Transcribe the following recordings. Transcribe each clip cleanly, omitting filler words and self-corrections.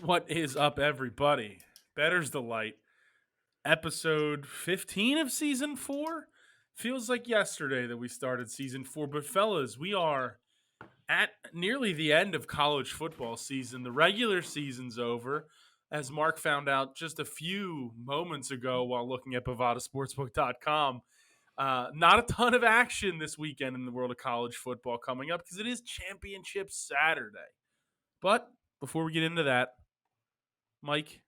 What is up, everybody? Bettors Delight, episode 15 of season 4. Feels like yesterday that we started season 4, but fellas, we are at nearly the end of college football season. The regular season's over, as Mark found out just a few moments ago while looking at bovadasportsbook.com. Not a ton of action this weekend in the world of college football coming up because it is Championship Saturday. But before we get into that, Mike,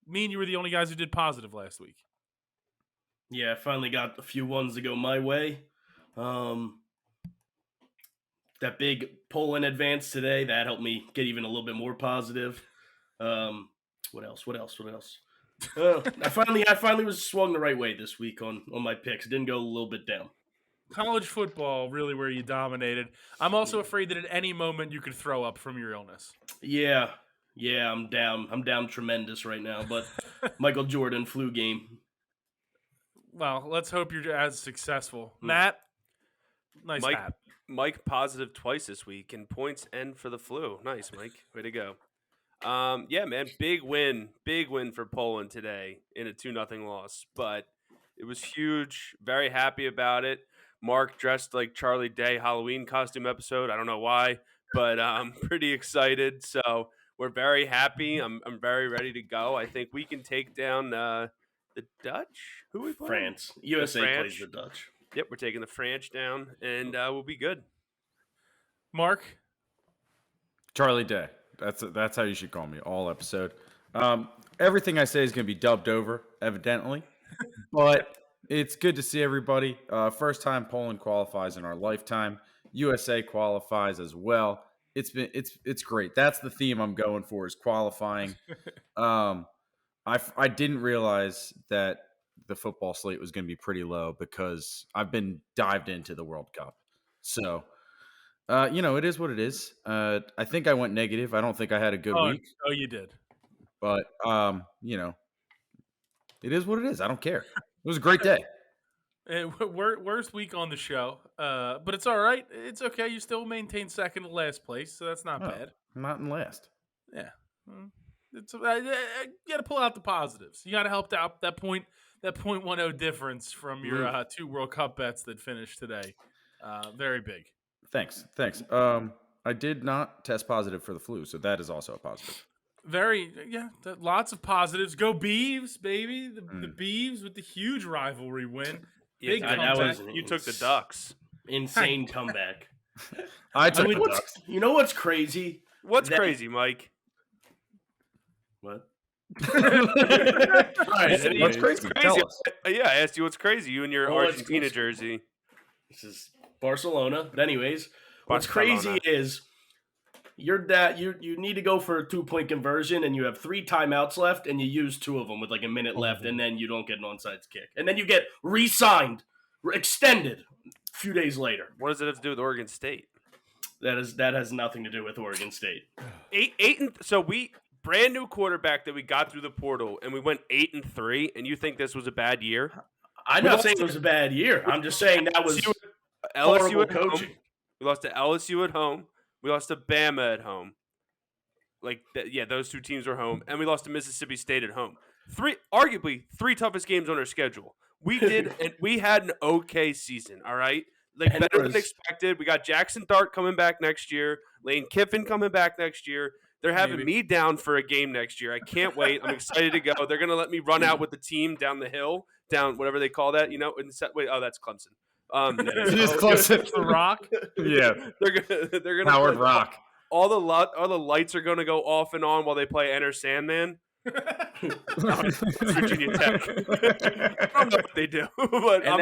me and you were the only guys who did positive last week. Yeah, I finally got a few ones to go my way. That big poll in advance today, that helped me get even a little bit more positive. What else? I finally was swung the right way this week on my picks. It didn't go a little bit down. College football, really where you dominated. I'm also afraid that at any moment you could throw up from your illness. Yeah, I'm down. I'm down tremendous right now, but Michael Jordan flu game. Well, let's hope you're as successful. Matt, nice hat. Mike positive twice this week in points and for the flu. Nice, Mike. Way to go. Yeah, man, big win for Poland today in a 2-0 loss, but it was huge. Very happy about it. Mark dressed like Charlie Day Halloween costume episode. I don't know why, but I'm pretty excited. So we're very happy. I'm very ready to go. I think we can take down the Dutch. Who we playing? France. USA plays the Dutch. Yep, we're taking the French down, and we'll be good. Mark? Charlie Day. That's how you should call me all episode. Everything I say is going to be dubbed over, evidently, but it's good to see everybody. First time Poland qualifies in our lifetime. USA qualifies as well. It's great. That's the theme I'm going for, is qualifying. I didn't realize that the football slate was going to be pretty low because I've been dived into the World Cup. So, it is what it is. I think I went negative. I don't think I had a good week. Oh, you did. But, it is what it is. I don't care. It was a great day. Worst week on the show, but it's all right. It's okay. You still maintain second to last place, so that's not bad. I'm not in last. Yeah. You got to pull out the positives. You got to help out that 0.10 difference from your 2 World Cup bets that finished today. Very big. Thanks. I did not test positive for the flu, so that is also a positive. Lots of positives. Go Beavs, baby. The Beavs with the huge rivalry win. Big comeback. You took the Ducks. Insane comeback. I took the Ducks. You know what's crazy? What's crazy, Mike? What? What's crazy? Tell us. Yeah, I asked you what's crazy. You and your Argentina jersey. This is Barcelona. But anyways, what's crazy is you need to go for a 2-point conversion, and you have 3 timeouts left, and you use 2 of them with like a minute left, and then you don't get an onside kick, and then you get re-signed, extended a few days later. What does it have to do with Oregon State? That has nothing to do with Oregon State. So we brand new quarterback that we got through the portal, and we went 8-3. And you think this was a bad year? I'm not saying it was a bad year. I'm just saying that was horrible coaching. We lost to LSU at home. We lost to Bama at home. Those 2 teams were home, and we lost to Mississippi State at home. Arguably 3 toughest games on our schedule. We did, and we had an okay season. All right, better than expected. We got Jackson Dart coming back next year. Lane Kiffin coming back next year. They're having me down for a game next year. I can't wait. I'm excited to go. They're gonna let me run out with the team down the hill, down whatever they call that. That's Clemson. Just Clemson for Rock. Yeah, they're gonna Howard Rock. All the lights are gonna go off and on while they play Enter Sandman. Virginia Tech. I don't know what they do, but I'm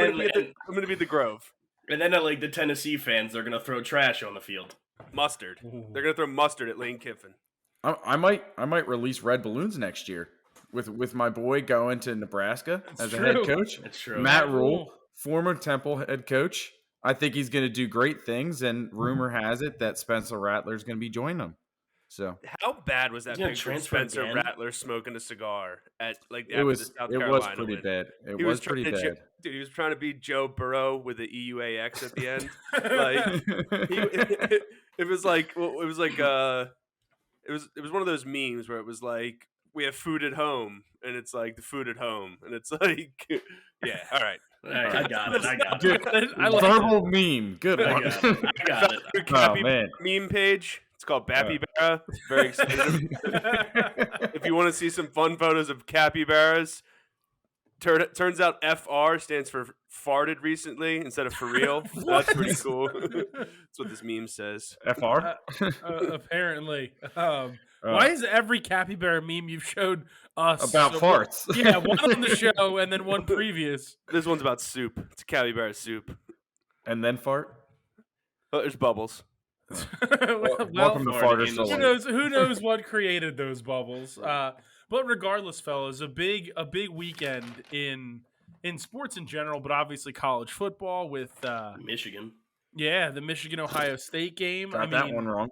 gonna be the Grove. And then the Tennessee fans, they're gonna throw trash on the field. Mustard. They're gonna throw mustard at Lane Kiffin. I might release red balloons next year with my boy going to Nebraska as a head coach. That's true. Matt Rule, former Temple head coach. I think he's going to do great things, and rumor has it that Spencer Rattler is going to be joining him. So how bad was that picture of Spencer Rattler smoking a cigar at it was pretty bad. It was pretty bad. Dude, he was trying to be Joe Burrow with the EUAX at the end. It was like It was one of those memes where it was like, we have food at home, and it's like the food at home, and it's like, yeah, all right. All right, I got it. I like Verbal meme. Good I one. got it. I got it. New Oh, Cappy man. meme page. It's called Capybara. Very excited. If you want to see some fun photos of capybaras, turns out FR stands for farted recently instead of for real. That's pretty cool. That's what this meme says. FR? Apparently. Why is every capybara meme you've showed us About farts. Yeah, one on the show and then one previous. This one's about soup. It's capybara soup. And then fart? Oh, there's bubbles. Welcome to Farters who knows what created those bubbles? But regardless, fellas, a big weekend in sports in general, but obviously college football with Michigan. Yeah, the Michigan-Ohio State game. Got that one wrong.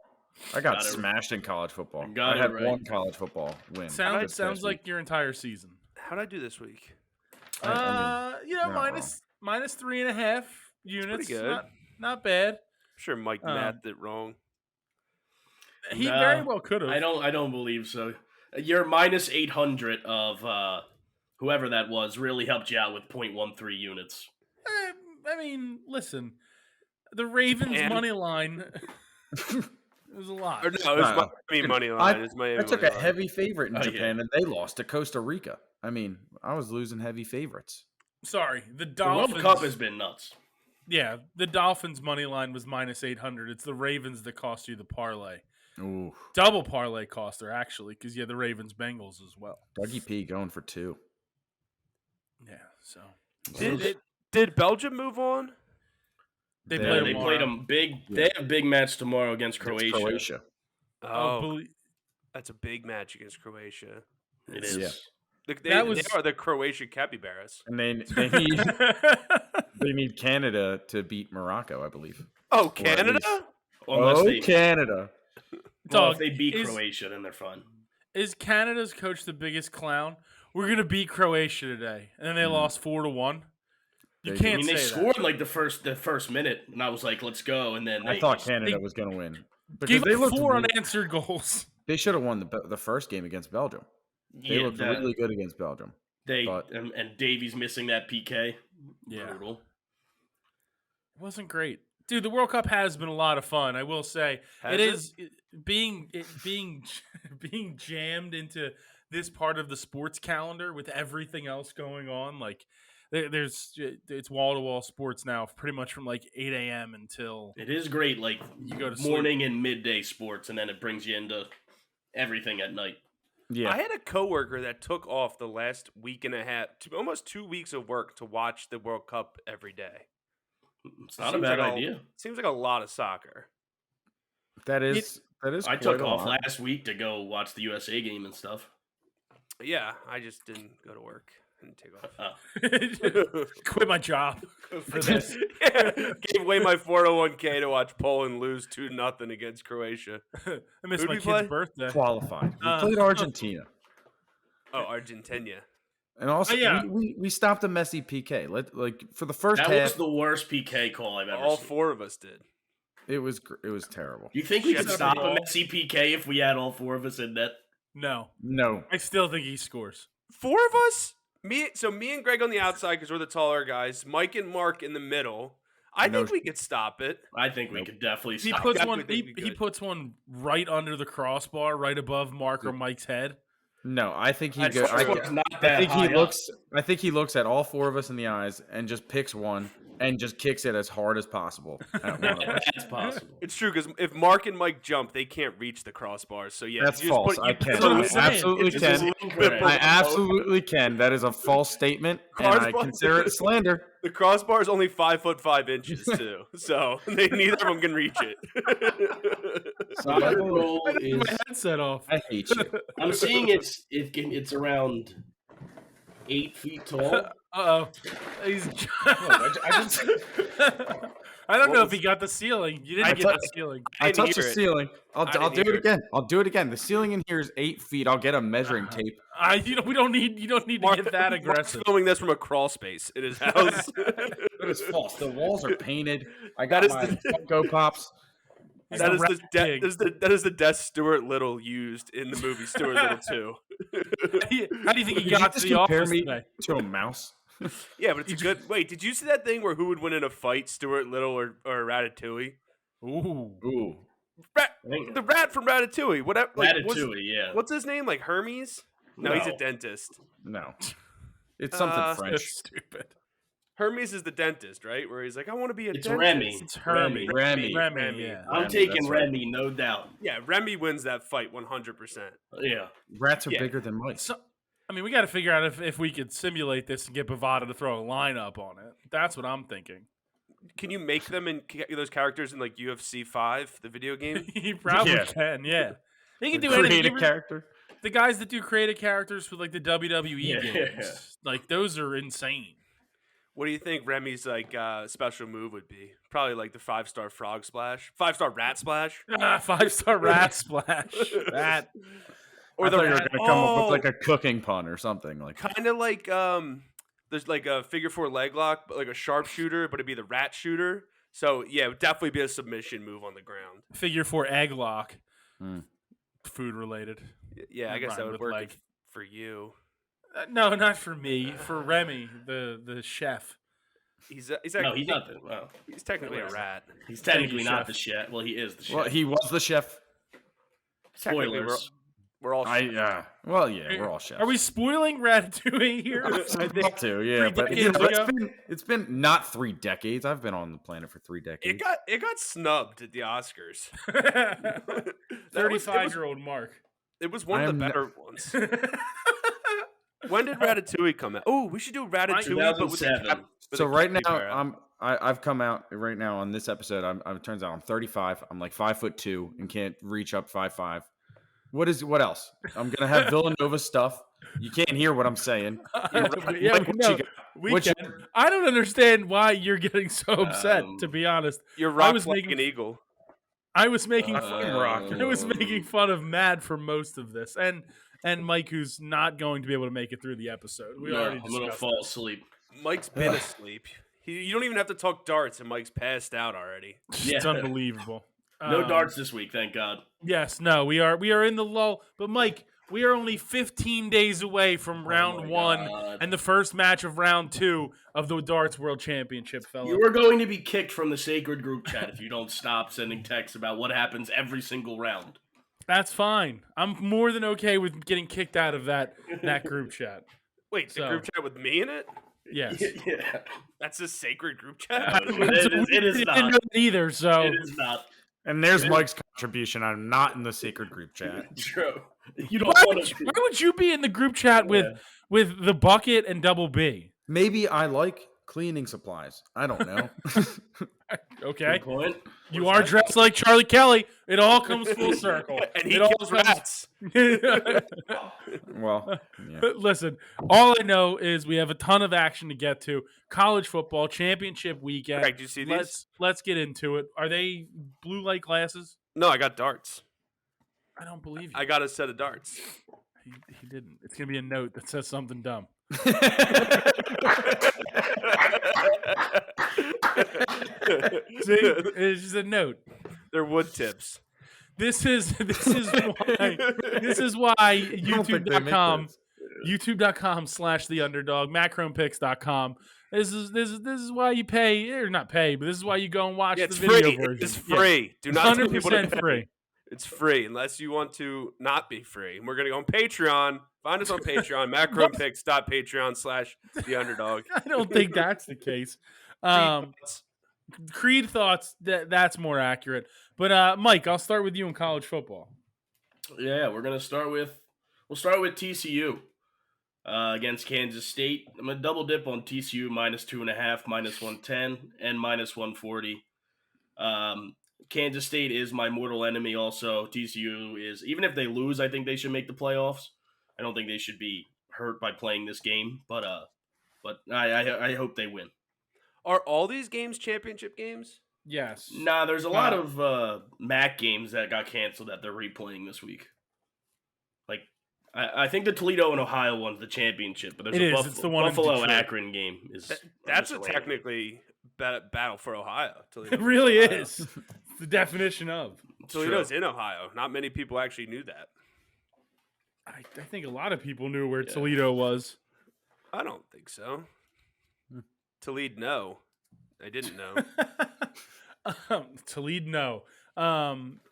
I got smashed in college football. I had one college football win. Sounds like your entire season. How'd I do this week? Minus 3.5 units. Pretty good. Not bad. I'm sure Mike mathed it wrong. He very well could have. I don't believe so. Your minus 800 of whoever that was really helped you out with 0.13 units. I mean, listen, the Ravens money line. It was a lot. Or no, it was Miami money line. I took a heavy favorite in Japan, and they lost to Costa Rica. I mean, I was losing heavy favorites. Sorry, the Dolphins. The World Cup has been nuts. Yeah, the Dolphins money line was minus 800. It's the Ravens that cost you the parlay. Ooh. Double parlay coster, actually, because the Ravens Bengals as well. Dougie P going for 2. Yeah, so. Did Belgium move on? They played them big. Yeah. They have a big match tomorrow against Croatia. That's a big match against Croatia. It is. Yeah. They are the Croatia capybaras. And they need Canada to beat Morocco, I believe. Oh, Canada? Canada. Well, if they beat Croatia, then they're fun. Is Canada's coach the biggest clown? We're going to beat Croatia today. And then they lost 4-1. You can't say they scored in like the first minute, and I was like, let's go. And then I thought Canada was going to win. Gave up 4 unanswered goals. They should have won the first game against Belgium. They looked really good against Belgium. And Davies missing that PK. Yeah. Brutal. It wasn't great. Dude, the World Cup has been a lot of fun, I will say. Being jammed into this part of the sports calendar with everything else going on. Like, it's wall-to-wall sports now, pretty much from like 8 a.m. until... It is great, like, you go to morning and midday sports, and then it brings you into everything at night. Yeah. I had a coworker that took off the last week and a half, almost 2 weeks of work to watch the World Cup every day. It's not a bad idea. Seems like a lot of soccer. That is. I took off last week to go watch the USA game and stuff. Yeah, I just didn't go to work and take off. Quit my job for this. Gave away my 401k to watch Poland lose 2-0 against Croatia. I missed my kid's birthday. Qualified. We played Argentina. Oh, Argentina. And also, we stopped a messy PK. For the first half, that was the worst PK call I've ever seen. All 4 of us did. It was terrible. You think we could stop a messy PK if we had all 4 of us in net? No. No. I still think he scores. 4 of us? Me and Greg on the outside because we're the taller guys. Mike and Mark in the middle. I think we could stop it. I think we could definitely stop it. He puts one right under the crossbar, right above Mark or Mike's head. No, I think he goes. I think he looks at all 4 of us in the eyes and just picks one and just kicks it as hard as possible at one of us. That's possible. It's true because if Mark and Mike jump, they can't reach the crossbars. So yeah, that's false. I can. I absolutely can. I absolutely can. That is a false statement, and I consider it slander. The crossbar is only 5'5" too, so neither of them can reach it. So my role is my headset off. I hate you. I'm seeing it's around 8 feet tall. Uh-oh. I don't know if he got the ceiling. You didn't get the ceiling. I touched the ceiling. I'll do it again. I'll do it again. The ceiling in here is 8 feet. I'll get a measuring tape. You don't need to get that aggressive. Mark's filming this from a crawl space in his house. That is false. The walls are painted. I got my Funko Pops. He's That the is rat pig. that is the death Stuart Little used in the movie Stuart Little 2. How do you think he Did you got just to the compare office me today? to a mouse? Yeah, but it's a good. Wait, did you see that thing where who would win in a fight, Stuart Little or Ratatouille? Ooh. Ooh. The rat from Ratatouille. Whatever. Like, Ratatouille, yeah. What's his name? Like Hermes? No, he's a No. dentist. No. It's something That's French. stupid. Hermes is the dentist, right? Where he's like, I want to be a It's dentist. Remy. It's Hermie. Remy. Remy, yeah. I'm Remy, taking that's right. Remy, no doubt. Yeah, Remy wins that fight 100%. Yeah. Rats are Yeah. bigger than mice. So, I mean, we got to figure out if we could simulate this and get Bovada to throw a lineup on it. That's what I'm thinking. Can you make them in those characters in like UFC 5, the video game? He probably Yeah. can, yeah. They can do Create anything. a character. The guys that do creative characters for like the WWE Yeah. games, like those are insane. What do you think Remy's like special move would be? Probably like the 5-star frog splash, 5-star rat splash, 5-star rat splash. That or I the thought you were rat. going to come up with like a cooking pun or something like. Kind of like there's like a figure 4 leg lock, but like a sharpshooter, but it'd be the rat shooter. So yeah, it would definitely be a submission move on the ground. figure 4 egg lock, Hmm. food related. Yeah, I guess that Rhyme would with work leg. for you. No, not for me. For Remy, the chef. He's No, actually, he's not the. Well, he's technically a rat. he's Thank technically you, not chef. the chef. Well, he is the chef. Well, he was the chef. Technically, Spoilers. we're all. Well, yeah, we're all chefs. Are we spoiling Ratatouille here? I'd love to, yeah, 3 but decades ago? it's been not 3 decades. I've been on the planet for 3 decades. It got snubbed at the Oscars. That was- 35-year-old Mark. It was one I of the am better ones. When did Ratatouille come out? Oh, we should do Ratatouille, but with a 2007. cap- with So a right now, capybara. I've come out right now on this episode. It turns out I'm 35. I'm like 5'2" and can't reach up 5'5". What else? I'm gonna have Villanova stuff. You can't hear what I'm saying. Yeah, What we you know. got? We What you- can. I don't understand why you're getting so upset. To be honest, You're I rock was like making- an eagle. I was making Rock. I was making fun of Matt for most of this, and Mike, who's not going to be able to make it through the episode. We No, already I'm gonna discussed fall this. asleep. Mike's been asleep. You don't even have to talk darts, and Mike's passed out already. It's unbelievable. No Um, darts this week, thank God. Yes, no, we are in the lull. But Mike, we are only 15 days away from round my 1 God. and the first match of round 2 of the Darts World Championship, fella. You are going to be kicked from the sacred group chat if you don't stop sending texts about what happens every single round. That's fine. I'm more than okay with getting kicked out of that group chat. Wait, the So- group chat with me in it? Yes. Yeah. That's a sacred group chat? It is Didn't not. know that either, so It is not. And there's Mike's contribution. I'm not in the sacred group chat. True. You don't why want would, to. why would you be in the group chat with the bucket and double B? Maybe I like cleaning supplies. I don't know. Okay, Good point. you are dressed like Charlie Kelly. It all comes full circle. And he It all kills comes- rats. Well, yeah. Listen, all I know is we have a ton of action to get to. College football championship weekend. Greg, do you see these? Let's get into it. Are they blue light glasses? No, I got darts. I don't believe you. I got a set of darts. He didn't. It's gonna be a note that says something dumb. See, it's just a note. They're wood tips. This is why YouTube.com YouTube.com/theunderdog, MacronPicks.com. This is why you pay, or not pay, but this is why you go and watch Yeah, the it's video free. version. It's free. Do not tell people to 100% pay. free. It's free unless you want to not be free. And we're gonna go on Patreon. Find us on Patreon, macronpicks.patreon/theunderdog. I don't think that's the case. Creed thoughts that's more accurate. But Mike, I'll start with you in college football. Yeah, we'll start with TCU against Kansas State. I'm gonna double dip on TCU -2.5, -110, and -140. Kansas State is my mortal enemy. Also, TCU is, even if they lose, I think they should make the playoffs. I don't think they should be hurt by playing this game, but I hope they win. Are all these games championship games? Yes. Nah, there's a lot of MAC games that got canceled that they're replaying this week. Like, I think the Toledo and Ohio one's the championship, but there's It a is. It's the one in Buffalo Detroit. Akron game. That's just a random. technically battle for Ohio. Toledo It for really Ohio. is. the definition of. Toledo's in Ohio. Not many people actually knew that. I think a lot of people knew where Toledo was. I don't think so. Toledo, no. I didn't know. Toledo, no.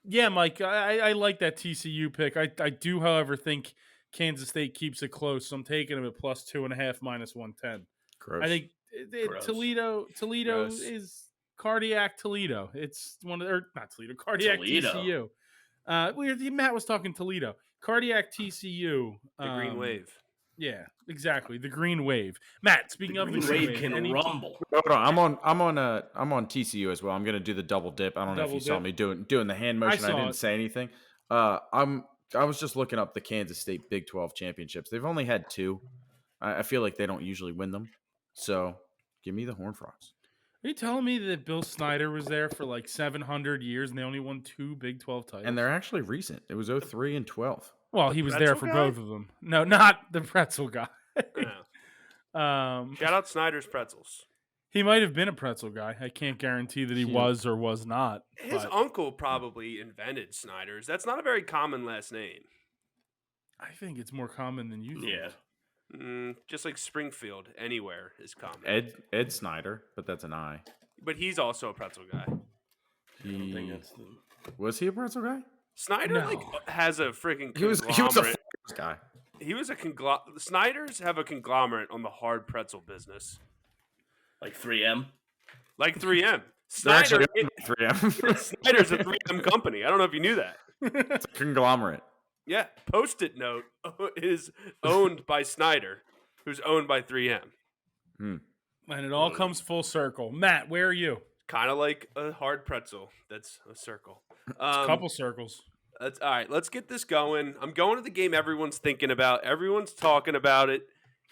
Yeah, Mike, I like that TCU pick. I do, however, think Kansas State keeps it close. So I'm taking them at +2.5, -110. Gross. I think Gross. Toledo Gross. is cardiac Toledo. It's one of not Toledo, cardiac Toledo. TCU. Matt was talking Toledo. Cardiac TCU. The Green Wave. Yeah, exactly. The Green Wave. Matt, speaking of the Green Green Wave can rumble. Hold on, I'm on TCU as well. I'm gonna do the double dip. I don't know if you saw me doing the hand motion. I didn't say anything. I was just looking up the Kansas State Big 12 championships. They've only had 2. I feel like they don't usually win them. So give me the Horned Frogs. Are you telling me that Bill Snyder was there for like 700 years and they only won 2 Big 12 titles? And they're actually recent. It was 03 and 12. Well, he was there for both of them. No, not the pretzel guy. Shout out Snyder's Pretzels. He might have been a pretzel guy. I can't guarantee that he was or was not. His uncle probably invented Snyder's. That's not a very common last name. I think it's more common than you think. Yeah. Just like Springfield, anywhere is common. Ed Snyder, but that's an I. But he's also a pretzel guy. Was he a pretzel guy? Snyder has a freaking He was a guy. He was a conglomerate. Snyder's have a conglomerate on the hard pretzel business. Like 3M? Like 3M. Snyder's Snyder, 3M. Snyder's a 3M company. I don't know if you knew that. It's a conglomerate. Yeah. Post-it Note is owned by Snyder, who's owned by 3M. And it all comes full circle. Matt, where are you? Kind of like a hard pretzel. That's a circle. It's a couple circles. All right, let's get this going. I'm going to the game everyone's thinking about. Everyone's talking about it.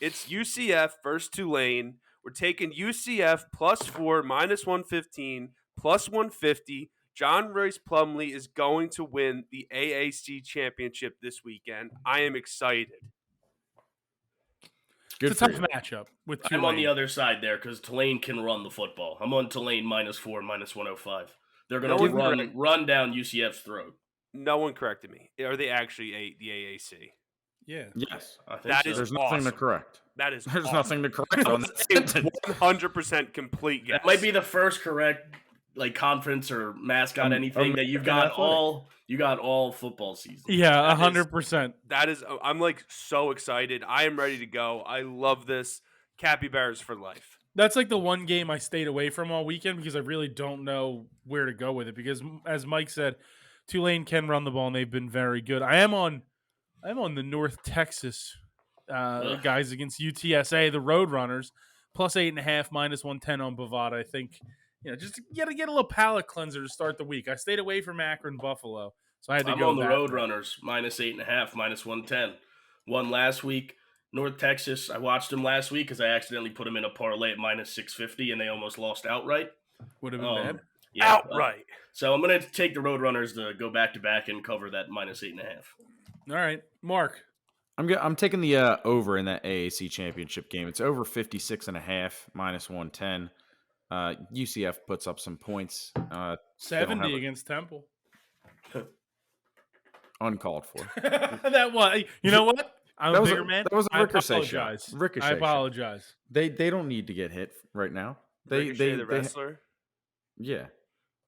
It's UCF versus Tulane. We're taking UCF +4, -115, +150. John Royce Plumlee is going to win the AAC championship this weekend. I am excited. It's a tough matchup with Tulane. I'm on the other side there because Tulane can run the football. I'm on Tulane -4, -105. They're going to run down UCF's throat. No one corrected me. Are they actually the AAC? Yeah. Yes. That is There's awesome. nothing to correct. That is There's awesome. nothing to correct on that sentence. 100% complete guess. That might be the first correct conference or mascot anything that you've got all football season. Yeah, 100%. That is I'm so excited. I am ready to go. I love this. Capybaras for life. That's like the one game I stayed away from all weekend because I really don't know where to go with it. Because as Mike said, Tulane can run the ball and they've been very good. I'm on the North Texas guys against UTSA, the Roadrunners, +8.5, -110 on Bovada. I think just to get a little palate cleanser to start the week. I stayed away from Akron, Buffalo, so I had to I'm go. on the Roadrunners -8.5, -110. Won last week. North Texas, I watched them last week because I accidentally put them in a parlay at -650, and they almost lost outright. Would have been bad. Yeah, outright. So I'm going to take the Roadrunners to go back-to-back and cover that -8.5. All right, Mark. I'm taking the over in that AAC championship game. It's over 56.5, -110. UCF puts up some points. 70 against Temple. Uncalled for. That was. You know what? I'm a bigger man. That was a ricochet shot. Ricochet I apologize. Shot. They don't need to get hit right now. Ricochet, the wrestler? Yeah.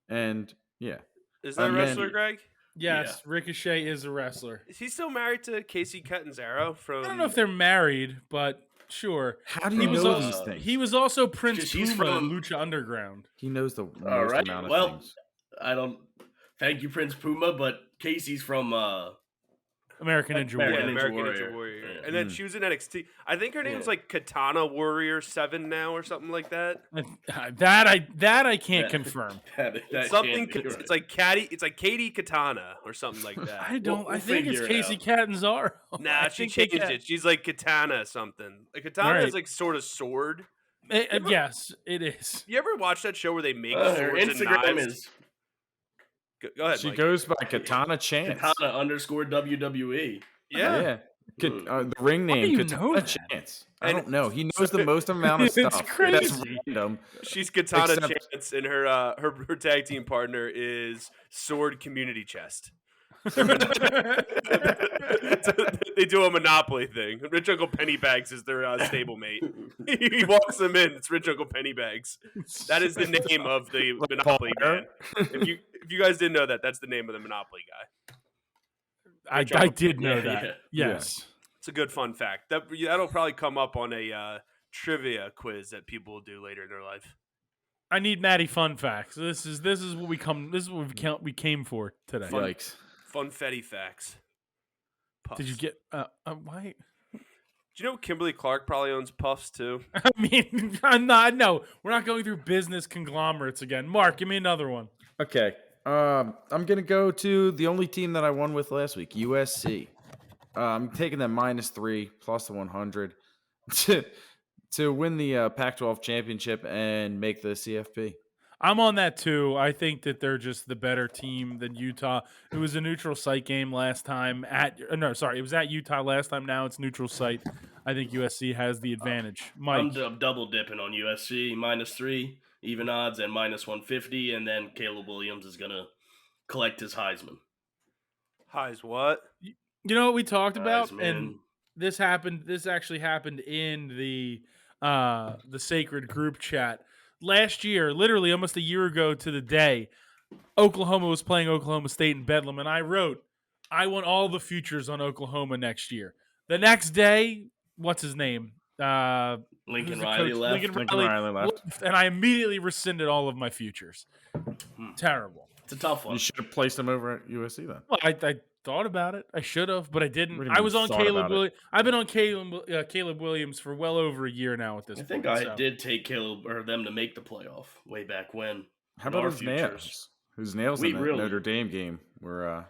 And, yeah. Is that a wrestler, Greg? Yes, yeah. Ricochet is a wrestler. Is he still married to Casey Catanzaro? I don't know if they're married, but sure. How do you know these things? He was also Prince Puma in Lucha Underground. He knows the most amount of things. I don't. Thank you, Prince Puma, but Casey's from American Ninja Warrior. American Ninja Warrior. Yeah. And then she was in NXT. I think her name's like Katana Warrior 7 now or something like that. That I can't confirm. That something it's like Katie Katana or something like that. I think it's Casey Catanzaro. Nah, she changed it. She's like Katana something. Like Katana is like sort of sword. Yes, it is. You ever watch that show where they make swords Instagram and knives? Is Go ahead. She Mike. goes by Katana Chance. Katana _WWE. Yeah. The ring Why do name you could know a that? chance. I And- don't know. He knows the most amount of It's stuff. That's crazy. random. She's Katana Except- Chance, and her tag team partner is Sword Community Chest. They do a Monopoly thing. Rich Uncle Pennybags is their stablemate. He walks them in. It's Rich Uncle Pennybags. That is the name of the Like Monopoly Paul man. If you guys didn't know that, that's the name of the Monopoly guy. I did know that. Yeah. Yes. It's a good fun fact. That'll probably come up on a trivia quiz that people will do later in their life. I need Maddie fun facts. This is what we came for today. Yikes. Funfetti facts. Puffs. Did you get why? Do you know Kimberly Clark probably owns Puffs too? I mean, I'm not. No, we're not going through business conglomerates again. Mark, give me another one. Okay. I'm gonna go to the only team that I won with last week, USC. I'm taking them -3 plus the 100 to win the Pac-12 championship and make the CFP. I'm on that too. I think that they're just the better team than Utah. It was a neutral site game last time it was at Utah last time. Now it's neutral site. I think USC has the advantage. Mike, I'm double dipping on USC -3 even odds and -150, and then Caleb Williams is gonna collect his Heisman. Highs what? you know what we talked about, Heisman. and this happened. This actually happened in the sacred group chat last year, literally almost a year ago to the day. Oklahoma was playing Oklahoma State in Bedlam, and I wrote, "I want all the futures on Oklahoma next year." The next day, what's his name? Lincoln Who's the Riley coach? left. Lincoln Riley left. And I immediately rescinded all of my futures. Terrible. It's a tough one. You should have placed him over at USC then. Well, I thought about it. I should have, but I didn't. What do you I was mean on thought Caleb about it? Williams. I've been on Caleb Williams for well over a year now at this I point. think I so. did take Caleb or them to make the playoff way back when. How about Our his futures. nails? Whose nails We in the really- Notre Dame game were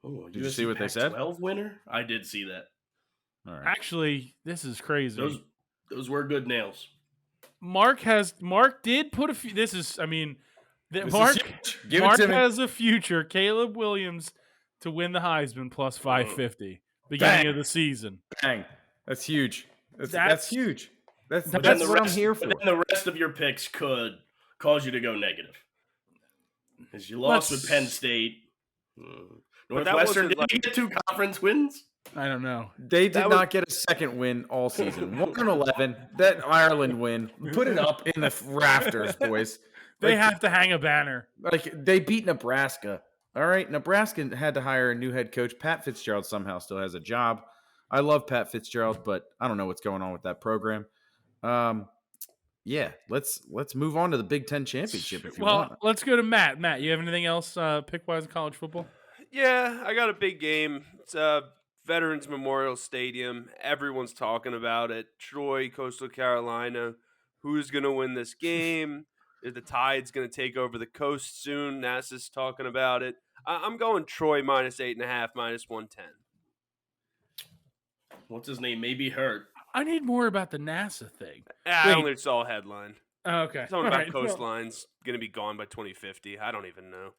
Oh, Did you see what they said? Pac-12 winner? I did see that. all right. Actually, this is crazy. Those were good nails. Mark did put a few. This is, I mean, This is Mark huge. Give it to me. has a future. Caleb Williams to win the Heisman plus 550 beginning Dang. of the season. Dang. That's huge. That's That's- huge. That's But then what I'm here for. But then the rest of your picks could cause you to go negative. Because you lost with Penn State. But that Northwestern wasn't did get 2 conference wins. I don't know. They did That not get a second win all season. 1-11. That Ireland win. Put it up in the rafters, boys. They Like, have to hang a banner. like they beat Nebraska. All right, Nebraska had to hire a new head coach. Pat Fitzgerald somehow still has a job. I love Pat Fitzgerald, but I don't know what's going on with that program. Yeah, let's move on to the Big Ten championship if you Well, want. let's go to Matt. Matt, you have anything else pick-wise in college football? Yeah, I got a big game. It's Veterans Memorial Stadium. Everyone's talking about it. Troy, Coastal Carolina. Who's going to win this game? Is the Tide's going to take over the coast soon? NASA's talking about it. I'm going Troy -8.5, -110. What's his name? Maybe hurt. I need more about the NASA thing. I Wait. only saw a headline. Oh, okay. Something All about right. Well, coastlines going to be gone by 2050. I don't even know.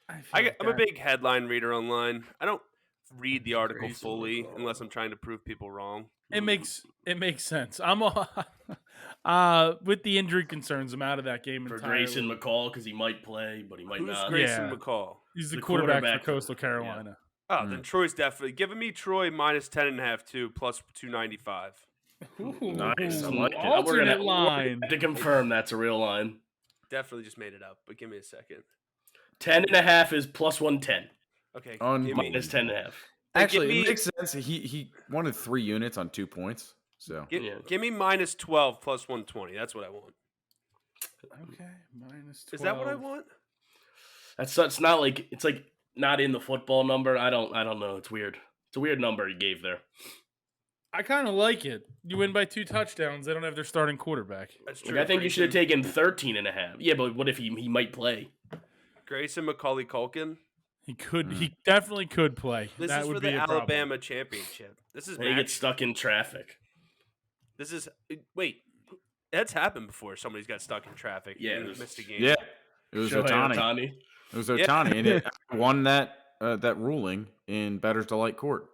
I feel I'm like a that- big headline reader online. I don't read the article Crazy. fully unless I'm trying to prove people wrong. It makes sense. I'm with the injury concerns. I'm out of that game For entirely. Grayson McCall because he might play, but he might Who's not. Grayson Yeah. McCall? He's the, the quarterback quarterback for for- Coastal Carolina. Oh, then Troy's definitely giving me Troy -10.5 too, plus 295. Ooh, Nice. I like it. alternate We're line. to confirm that's a real line. Definitely just made it up, but give me a second. 10.5 is plus 110. Okay, On give me, Minus 10.5. Actually, give me- it makes sense. He wanted 3 units on 2 points. So Yeah. give me -12 plus 120. That's what I want. Okay, -12. Is that what I want? It's not like it's like not in the football number. I don't know. It's weird. It's a weird number he gave there. I kind of like it. You win by 2 touchdowns. They don't have their starting quarterback. That's Like, true. I think you should have taken 13.5. Yeah, but what if he might play? Grayson Macaulay Culkin. He definitely could play. This that is would for be the a problem. Alabama championship. This is And he gets stuck in traffic. This is wait. That's happened before. Somebody's got stuck in traffic. Yeah, and it was- missed a game. yeah, it was Shohei Otani. Ohtani. It was Otani, and it won that ruling in Bettors Delight Court.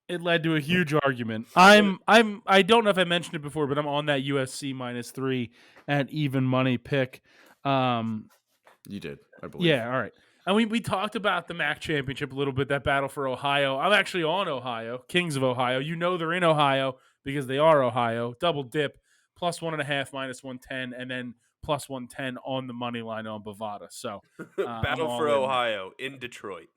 It led to a huge argument. I don't know if I mentioned it before, but I'm on that USC -3 at even money pick. You did, I believe. Yeah, all right. And we talked about the MAC championship a little bit, that battle for Ohio. I'm actually on Ohio, Kings of Ohio. You know they're in Ohio because they are Ohio. Double dip, +1.5, -110, and then +110 on the money line on Bovada. So Battle for Ohio in Detroit.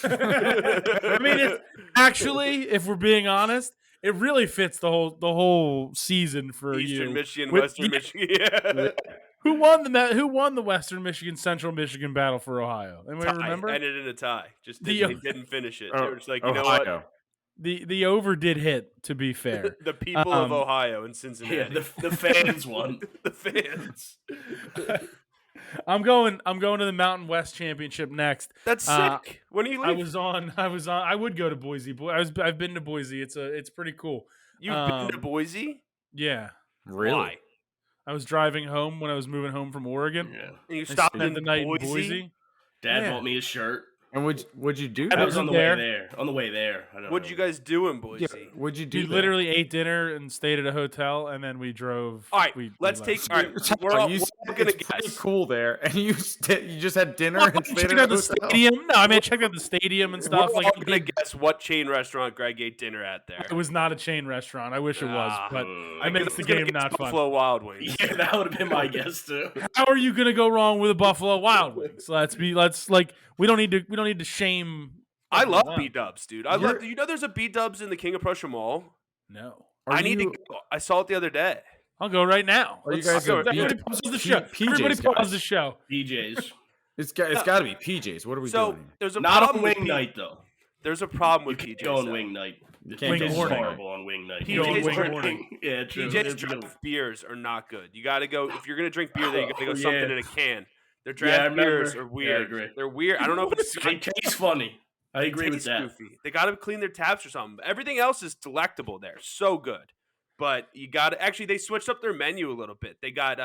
I mean, it's actually, if we're being honest, it really fits the whole season for Eastern you. Michigan, With- Western Michigan. Yeah. Who won the Western Michigan Central Michigan battle for Ohio? Anyone remember? Ended in a tie. Just The- didn't finish it. They were just like, you know Ohio. what? The over did hit, to be fair. The people of Ohio and Cincinnati. Yeah, the fans won. The fans. I'm going to the Mountain West Championship next. That's sick. When are you I leaving? I would go to Boise. I've been to Boise. It's pretty cool. You've been to Boise? Yeah. Really? Why? I was driving home when I was moving home from Oregon. Yeah. And you I stopped spent in the night Boise? in Boise. Dad Yeah. bought me a shirt. And what'd you do? I I was wasn't on the there. way there. On the way there. I don't What'd know. you guys do in Boise? Yeah, what'd you do? We there? literally ate dinner and stayed at a hotel, and then we drove. All right, we let's left. take. All right, we're all You we're said all gonna it's pretty guess. cool there, and you just had dinner Well, and I stayed checked at out a the hotel. stadium. No, I mean I checked out the stadium and stuff. We're Like all gonna guess what chain restaurant Greg ate dinner at there. it was not a chain restaurant. I wish it was, Ah, but I it makes was the gonna game guess not fun. Buffalo Wild Wings. Yeah, that would have been my guess too. How are you gonna go wrong with a Buffalo Wild Wings? We don't need to shame. I Buffalo love Wild. B-dubs, dude. I love. You know, there's a B-dubs in the King of Prussia Mall. No, I need to go. I saw it the other day. I'll go right now. Are you Let's guys go. a Everybody B- pause the P- show. PJs Everybody pause guys? the show. DJs. It's got to be PJs. What are we So doing? Here? there's a Not problem on with wing night though. There's a problem You with can't PJs. go on though. wing night. can't Wing PJs is morning. horrible on wing night. PJs wing drink- morning. Yeah, true. PJ's That's good. draft beers are not good. You got to go if you're gonna drink beer. Then you got to go Oh, something yeah. in a can. Their Yeah, I draft beers remember. are Yeah, I weird. agree. They're weird. I don't know if it's It tastes funny. I agree with tastes that. goofy. They got to clean their taps or something. Everything else is delectable there. So good. But you got to actually they switched up their menu a little bit. They got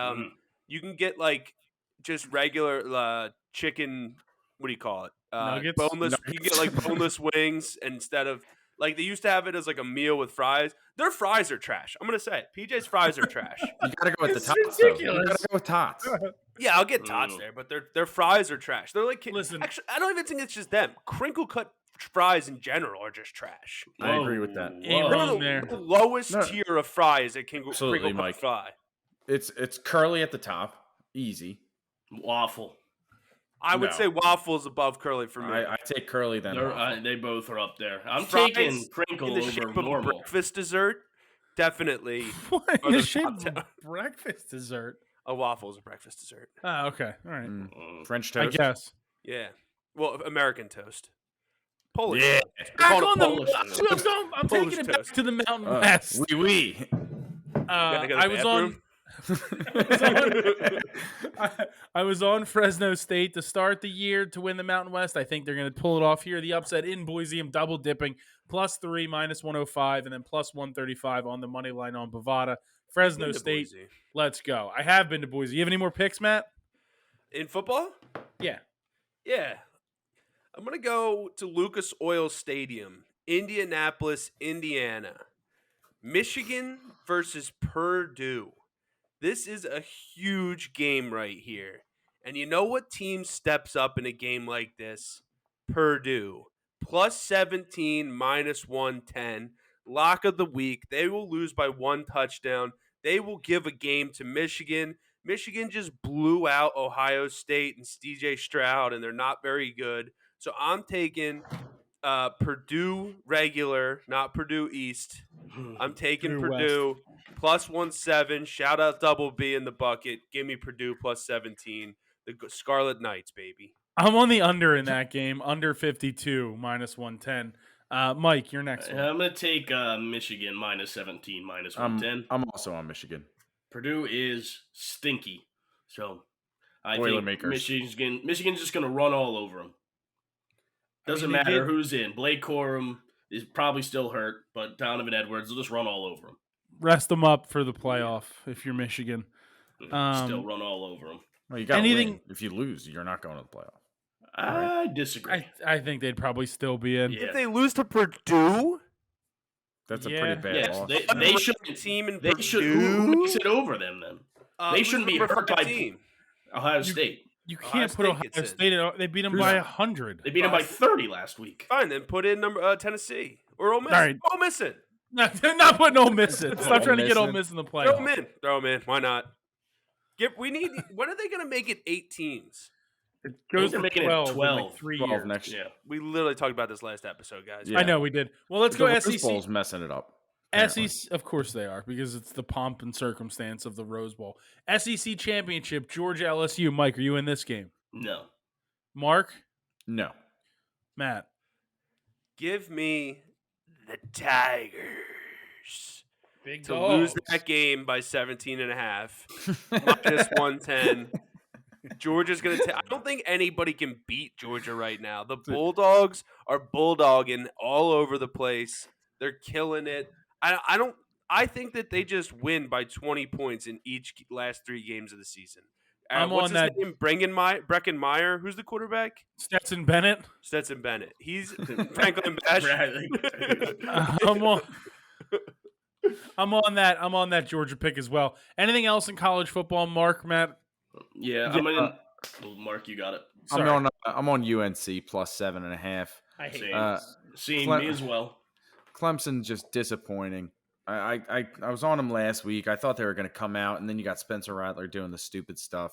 you can get like just regular chicken, what do you call it? Nuggets? Boneless. You can get like boneless wings instead of like they used to have it as like a meal with fries. Their fries are trash. I'm going to say it. PJ's fries are trash. You got to go with the It's tots. Though. You ridiculous. got to go with tots. Yeah, I'll get tots there, but their fries are trash. They're like Listen. Actually, I don't even think it's just them. Crinkle cut fries in general are just trash. I agree with that. Ain't They're wrong the, there. the lowest No. tier of fries at Absolutely, crinkle cut Mike. fry. It's curly at the top, easy. Waffle. I would No. say waffles above curly for me. I take curly then. waffle. They both are up there. I'm Fries taking crinkle in the over shape of normal. breakfast dessert, definitely. What Or in the the shape top of breakfast dessert? A waffle is a breakfast dessert. Oh, okay, all right. French I toast. guess. Yeah. Well, American toast. Polish. Yeah. toast. We Back call it on the, Polish toast. I'm Polish taking it back toast. to the Mountain West. Oui. Gotta go to I the was on. I was on Fresno State to start the year to win the Mountain West. I think they're going to pull it off here. The upset in Boise, I'm double dipping +3 -105, and then +135 on the money line on Bovada. Fresno Into State, Boise. let's go. I have been to Boise. You have any more picks, Matt? In football? Yeah. Yeah. I'm going to go to Lucas Oil Stadium, Indianapolis, Indiana. Michigan versus Purdue. This is a huge game right here. And you know what team steps up in a game like this? Purdue. +17, -110. Lock of the week. They will lose by 1 touchdown. They will give a game to Michigan. Michigan just blew out Ohio State and CJ Stroud, and they're not very good. So I'm taking Purdue regular, not Purdue East. I'm taking Purdue Purdue +17. Shout out Double B in the bucket. Give me Purdue +17. The Scarlet Knights, baby. I'm on the under in that game, under 52, -110. Mike, your next one. I'm going to take Michigan -17, -110. I'm also on Michigan. Purdue is stinky. So I think Boilermakers. Michigan's just going to run all over them. Doesn't mean, they matter did- who's in. Blake Corum is probably still hurt, but Donovan Edwards will just run all over him. Rest them up for the playoff if you're Michigan. Still run all over him. Well, you got Anything- win. If you lose, you're not going to the playoff. I disagree. I think they'd probably still be in. Yeah. If they lose to Purdue, That's a Yeah. pretty bad Yes, loss. they should. team in They should. Purdue. Who makes it over them then? They Who's shouldn't the be number hurt 5 by team. Ohio State. You Ohio can't put State Ohio gets in. State. They beat them by 100. They beat them by 30 last week. Fine, then put in number Tennessee or Ole Miss. All right. Ole Miss in. No, they're not putting Ole Miss in. Stop Ole trying to get Miss Ole in. Miss in the Throw playoffs. them in. Throw them in. Why not? When are they going to make it 8 teams? It goes They're to making it 12 in 12. like 3 12 years. next year. Yeah. We literally talked about this last episode, guys. Yeah. I know we did. Well, let's The go Rose SEC. Bowl's messing it up. apparently. SEC, of course they are, because it's the pomp and circumstance of the Rose Bowl. SEC championship, Georgia LSU. Mike, are you in this game? No. Mark, No. Matt. Give me the Tigers Big to lose that game by 17.5, minus 110. Georgia's going to I don't think anybody can beat Georgia right now. The Bulldogs are bulldogging all over the place. They're killing it. I think that they just win by 20 points in each last 3 games of the season. What's his name? Brecken Meyer. Who's the quarterback? Stetson Bennett. Stetson Bennett. He's Franklin Bash. I'm on that Georgia pick as well. Anything else in college football, Mark, Matt? Yeah, I'm in. Mark, you got it. Sorry. I'm on UNC plus 7.5. I hate Seeing Cle- me as well. Clemson just disappointing. I was on them last week. I thought they were going to come out, and then you got Spencer Rattler doing the stupid stuff.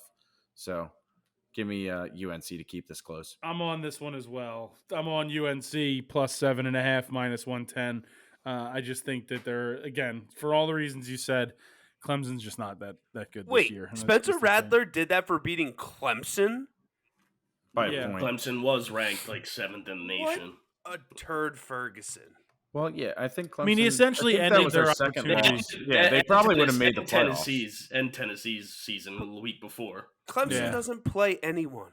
So, give me UNC to keep this close. I'm on this one as well. I'm on UNC plus 7.5, minus 110. I just think that they're, again, for all the reasons you said, Clemson's just not that good this year. Wait, And that's Spencer just the thing. Rattler did that for beating Clemson? By Yeah. a point. Clemson was ranked like 7th in the nation. A turd Ferguson. Well, yeah, I think Clemson. I mean, he essentially I think that ended was their second opportunities. loss. Yeah, they probably would have made the playoffs. Tennessee's season the week before. Clemson Yeah. doesn't play anyone.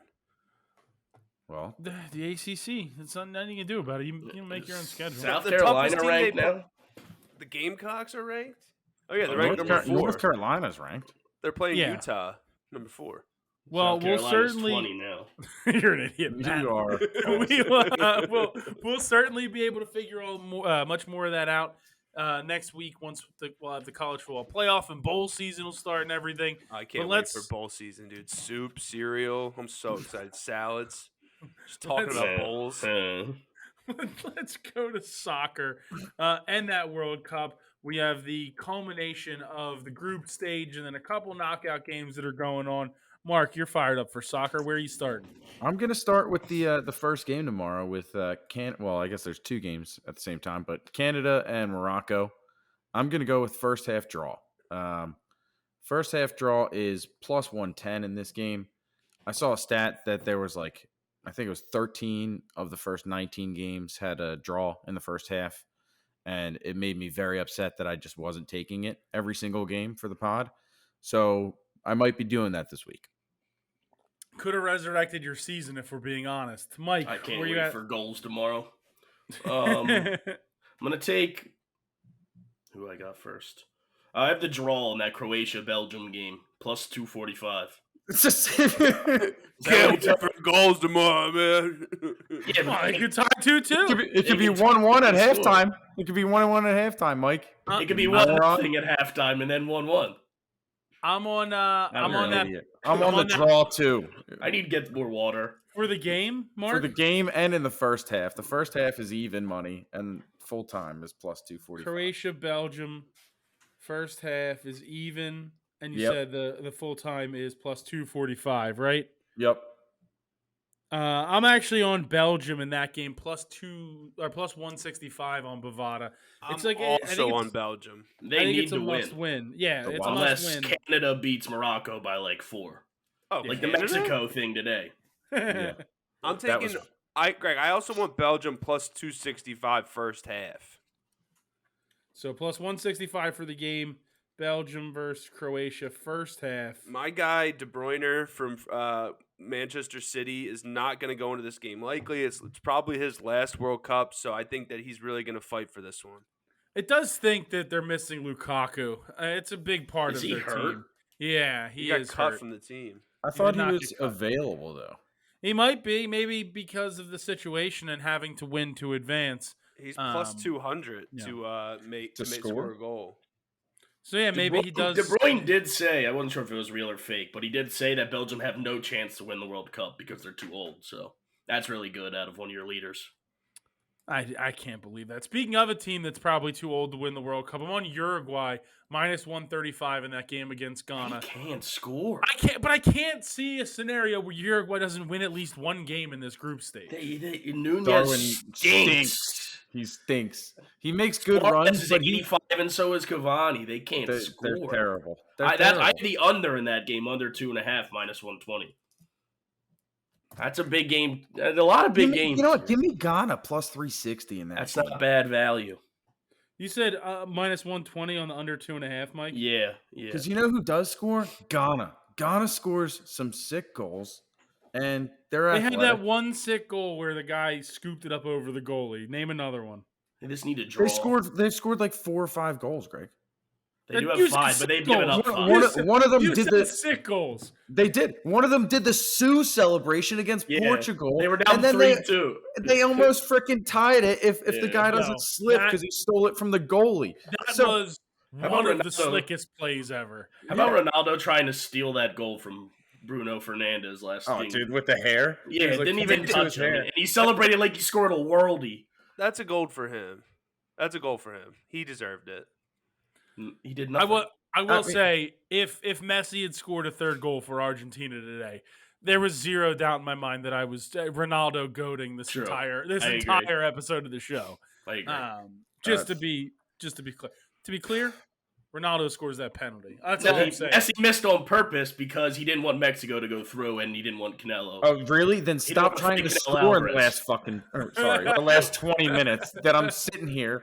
Well, The ACC. There's nothing you can do about it. You make your own schedule. South The Carolina toughest team ranked they now. The Gamecocks are ranked? Oh, yeah, they're Oh, ranked number 4. North Carolina's ranked. They're playing Yeah. Utah, number 4. Well, South we'll Carolina's certainly. 20 now. You're an idiot, Matt. You are. we'll certainly be able to figure much more of that out next week once we'll have the college football playoff and bowl season will start and everything. I can't wait for bowl season, dude. Soup, cereal. I'm so excited. Salads. Just talking about bowls. Let's go to soccer and that World Cup. We have the culmination of the group stage and then a couple knockout games that are going on. Mark, you're fired up for soccer. Where are you starting? I'm going to start with the first game tomorrow with Well, I guess there's 2 games at the same time, but Canada and Morocco. I'm going to go with first half draw. First half draw is plus 110 in this game. I saw a stat that there was I think it was 13 of the first 19 games had a draw in the first half. And it made me very upset that I just wasn't taking it every single game for the pod. So I might be doing that this week. Could have resurrected your season if we're being honest. Mike, I can't where you wait at? for goals tomorrow. I'm going to take... Who I got first? I have the draw in that Croatia-Belgium game, plus 245. It's just Can't wait for goals tomorrow, man. Yeah, Well, but it could tie 2-2. It could be 1-1 at halftime. It could be 1-1 at halftime, Mike. it could be Moron. 1-0 at halftime and then 1-1. I'm on You're an that idiot. I'm on the on that- draw too. I need to get more water. for the game, Mark. For the game and in the first half. The first half is even money, and full time is plus 245. Croatia, Belgium, first half is even, and you Yep. said the full time is plus 245, right? Yep. I'm actually on Belgium in that game, plus 165 on Bovada. I'm I think also on it's- Belgium. I They think need it's a to must win. win. Yeah, The it's a Unless must win. Canada beats Morocco by like 4. Oh, Like Canada? the Mexico thing today. Yeah. I'm That taking... was- Greg, I also want Belgium plus 265 first half. So plus 165 for the game. Belgium versus Croatia first half. My guy De Bruyne from Manchester City is not going to go into this game. Likely, it's probably his last World Cup, so I think that he's really going to fight for this one. It does think that they're missing Lukaku. It's a big part Is of he their hurt? team. Yeah, he got is cut hurt. from the team. I thought he not was get cut. available though. He might be, maybe because of the situation and having to win to advance. He's plus 200 yeah. to To score score? a goal. So yeah, maybe he does. De Bruyne did say, I wasn't sure if it was real or fake, but he did say that Belgium have no chance to win the World Cup because they're too old. So that's really good out of one of your leaders. I can't believe that. Speaking of a team that's probably too old to win the World Cup, I'm on Uruguay minus 135 in that game against Ghana. He can't score. I can't see a scenario where Uruguay doesn't win at least one game in this group stage. Nunez Darwin stinks. He stinks. He makes good Suarez runs, is but 85, and so is Cavani. They can't they're score. terrible. I had the under in that game, under 2.5, minus 120. That's a big game. A lot of big games. You know what? Give me Ghana plus 360 in that. That's game. not bad value. You said minus 120 on the under 2.5, Mike? Yeah. Because you know who does score? Ghana. Ghana scores some sick goals, and they're They athletic. had that one sick goal where the guy scooped it up over the goalie. Name another one. They just need to draw. They've scored like 4 or 5 goals, Greg. They do You have said 5, but they've sick given up goals. 5. One of them You did said the sick goals. They did. One of them did the Sioux celebration against Yeah. Portugal. They were down and then 3-2. They almost freaking tied it if the Yeah. guy No, doesn't slip because he stole it from the goalie. That So- was How one about of the Ronaldo? slickest plays ever. How about Ronaldo trying to steal that goal from Bruno Fernandes last Oh, game? dude, with the hair. Yeah, He was, like, didn't pointing even to touch his him. hair. And he celebrated like he scored a worldie. That's a goal for him. He deserved it. He did I nothing. will say, if Messi had scored a third goal for Argentina today, there was zero doubt in my mind that I was Ronaldo goading this True. entire I agree. episode of the show. I agree. Just to be clear. To be clear, Ronaldo scores that penalty. That's No, all I'm saying. Messi missed on purpose because he didn't want Mexico to go through and he didn't want Canelo. Oh, really? Then stop don't trying to think score Canelo in the Alvarez. the last 20 minutes that I'm sitting here.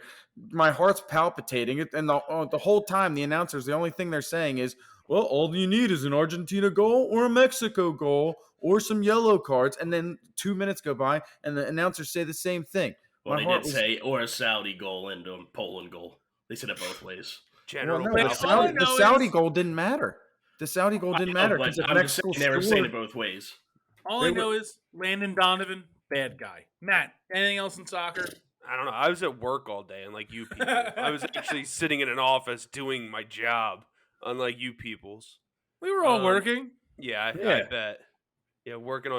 My heart's palpitating, and the whole time the announcers, the only thing they're saying is, well, all you need is an Argentina goal or a Mexico goal or some yellow cards. And then 2 minutes go by, and the announcers say the same thing. Well, My they heart did say, or a Saudi goal and a Poland goal. They said it both ways. General Well, no, Wait, Malcolm. all I the know Saudi is- goal didn't matter. The Saudi goal didn't matter because if I'm just Mexico saying they were saying it scored, both ways. All I know is Landon Donovan, bad guy. Matt, anything else in soccer? I don't know. I was at work all day, unlike you people. I was actually sitting in an office doing my job, unlike you people's. We were all working. Yeah, I Yeah. bet. Yeah, working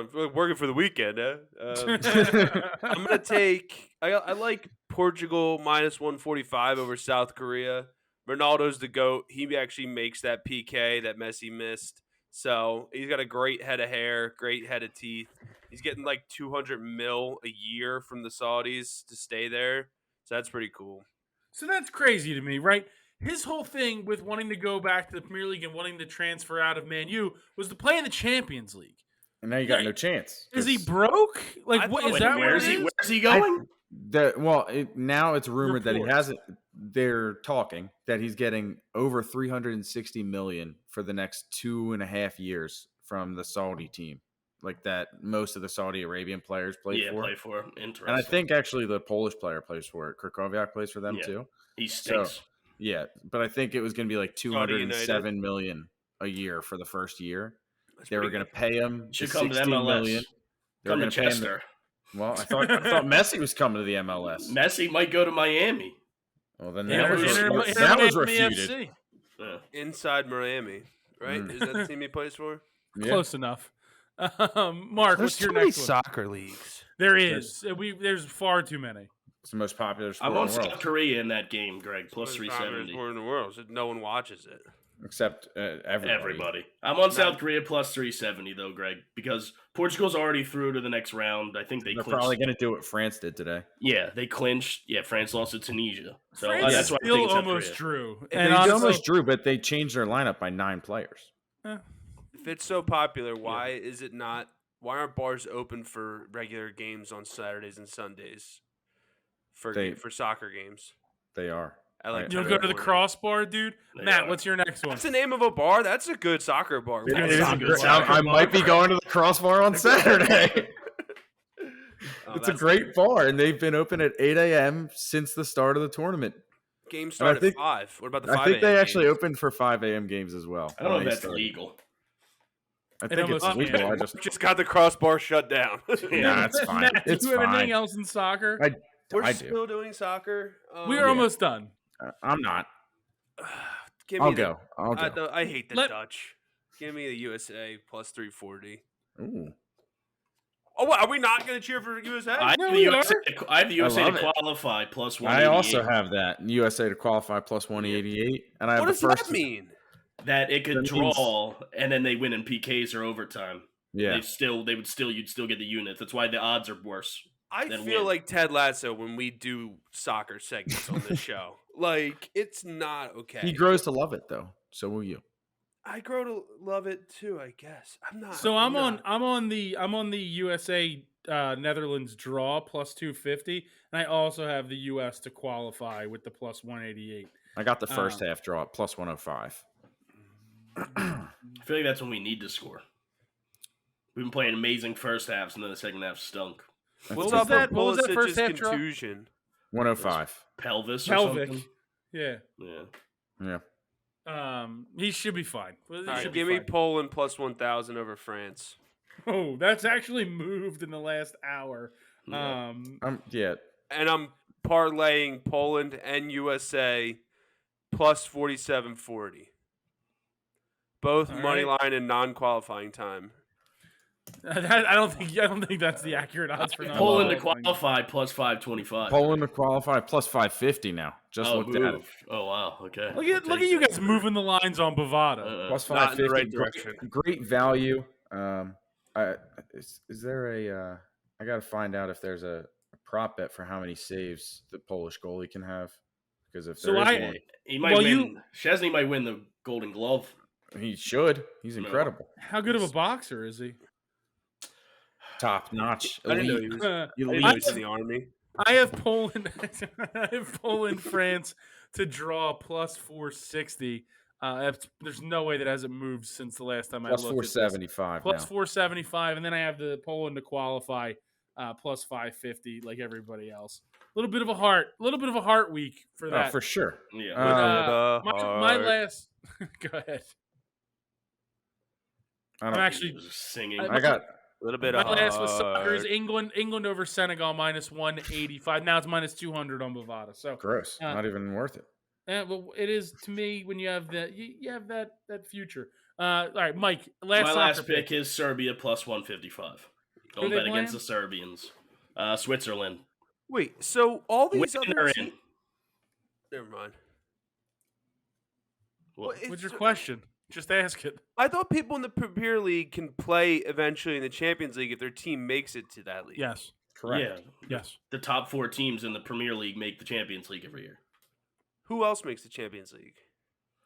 for the weekend. I'm gonna take. I like Portugal minus 145 over South Korea. Ronaldo's the GOAT. He actually makes that PK that Messi missed. So he's got a great head of hair, great head of teeth. He's getting like 200 mil a year from the Saudis to stay there. So that's pretty cool. So that's crazy to me, right? His whole thing with wanting to go back to the Premier League and wanting to transfer out of Man U was to play in the Champions League. and now you got no chance. Is he broke? Like, I what thought- is Wait, that? Where What is it he? is? Where's he going? Now it's rumored that he Reports. hasn't. They're talking that he's getting over 360 million for the next 2.5 years from the Saudi team, like that most of the Saudi Arabian players play for. Play for him. Interesting. And I think actually the Polish player plays for it. Krakowiak plays for them Yeah. too. he stinks. Yeah, but I think it was going to be like Saudi United. 207 million a year for the first year. That's They were pretty going to good. pay him Should the come to 16 MLS. million. They were Come to going to pay him. Chester. Well, I thought Messi was coming to the MLS. Messi might go to Miami. Well, then Yeah, that was, Inter- that was Miami refuted. FC. Yeah. Inside Miami, right? Mm. Is that the team he plays for? Yeah. Close enough. Mark, There's what's your too many next one? soccer leagues. There is. There's far too many. It's the most popular sport I'm in on the world, South Korea in that game, Greg. Plus Most popular 370. sport in the world. So no one watches it. except everybody. Everybody. I'm on South Korea plus 370 though, Greg, because Portugal's already through to the next round. I think they They're clinched. probably going to do what France did today. Yeah, they clinched. Yeah, France lost to Tunisia. So France that's why I still think it's South almost Korea. drew. They And honestly, almost drew, but they changed their lineup by 9 players. If it's so popular, why is it not? Why aren't bars open for regular games on Saturdays and Sundays for soccer games? They are. I like. you'll 10 go in to the morning. crossbar, dude. They Matt, are. what's your next one? That's the name of a bar. That's a good soccer bar. It It is is a a good great- soccer I bar. might be going to the crossbar on Saturday. Oh, It's a that's- great bar, and they've been open at 8 a.m. since the start of the tournament. Games start think- at 5. What about the 5 I think they a.m. actually games? opened for 5 a.m. games as well. I don't know when if they that's started. legal. I It think it's almost legal. can't. I just Just got the crossbar shut down. Nah, it's fine. Matt, It's do you have anything fine. else in soccer? We're I do. still doing soccer. We are almost done. I'm not. Give me I'll go. I hate the Let- Dutch. Give me the USA plus 340. Ooh. Oh, what? Are we not going to cheer for USA? I have No, the we USA, are. I have the USA love to it. qualify plus 188. I also have that USA to qualify plus 188, and I have What the does first. that mean? That it could That means- draw, and then they win in PKs or overtime. Yeah, You'd still get the units. That's why the odds are worse. I Then feel win. like Ted Lasso when we do soccer segments on this show. Like, it's not okay. he grows to love it though. So will you? I grow to love it too, I guess. I'm not. So I'm not. on the USA Netherlands draw plus 250, and I also have the US to qualify with the plus 188. I got the first half draw at plus 105. I feel like that's when we need to score. We've been playing amazing first halves, and then the second half stunk. What's What up was with that- what was that Pulisic's first half draw? contusion? 105. Pelvis or Pelvic. something. Yeah. Yeah. Yeah. He should be fine. He All right, should be give me fine. Poland plus 1,000 over France. Oh, that's actually moved in the last hour. Yeah. Yeah. And I'm parlaying Poland and USA plus 47.40. Both All money right. line and non-qualifying time. I don't think that's the accurate odds for Poland to non-qualifying. qualify plus 525. Poland to qualify plus 550 now. Just looked at it. moved. Oh wow. Okay. Look at you guys moving the lines on Bovada. Plus Not in the 550. right direction. Great value. Is there a? I got to find out if there's a prop bet for how many saves the Polish goalie can have. Because if So there is I- one, He might win. Szczesny might win the Golden Glove. he should. He's No. incredible. How good of a boxer is he? Top notch. I didn't know Elite. he was, Uh, I didn't Elite. know he was in the army. I have Poland. I have Poland, France to draw plus 460. There's no way that hasn't moved since the last time Plus I looked. 475 Plus now. 475, and then I have the Poland to qualify plus 550, like everybody else. A little bit of a heart week for Oh, that. for sure. Yeah. My last. Go ahead. I I'm don't. actually. singing. I- I got. A little bit My of last was soccer is heart. England over Senegal minus 185. Now it's minus 200 on Bovada. So Gross. Uh, Not even worth it. well, it is to me when you have that. You have that future. All right, Mike. My Soccer last pick is Serbia plus 155. Don't they bet against playing? the Serbians. Switzerland. Wait, so all these Win other or teams. in? Never mind. What? Well, What's your it's- question? Just ask it. I thought people in the Premier League can play eventually in the Champions League if their team makes it to that league. Yes. Correct. Yeah. Yes. The top 4 teams in the Premier League make the Champions League every year. Who else makes the Champions League?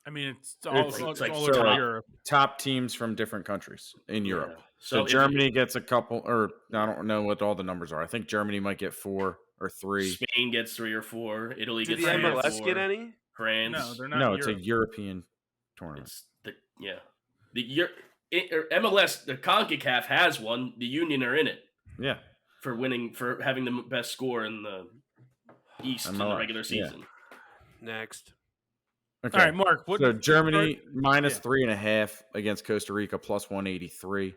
I mean, it's all, It's like all so over like- Europe. Top teams from different countries in Europe. Yeah. So if Germany gets a couple, or I don't know what all the numbers are. I think Germany might get 4 or 3. Spain gets 3 or 4. Italy Did gets the 3 or MLS 4. get any? France. No, they're not. No, it's Europe. a European tournament. It's the MLS. The CONCACAF has one. The Union are in it Yeah. for having the best score in the East in the MLS, regular yeah. season. Next. Okay. All right, Mark. What? So Germany minus yeah. 3.5 against Costa Rica plus 183,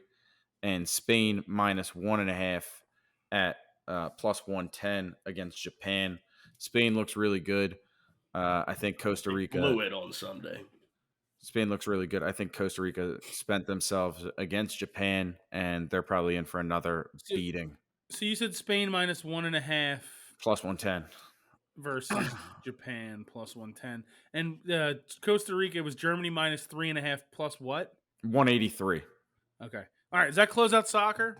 and Spain minus 1.5 at plus 110 against Japan. Spain looks really good. I think Costa They Rica blew it on Sunday. Spain looks really good. I think Costa Rica spent themselves against Japan, and they're probably in for another beating. So you said Spain minus 1.5 Plus 110. versus Japan plus 110, and Costa Rica was Germany minus 3.5 plus what? 183. Okay. All right. Does that close out soccer?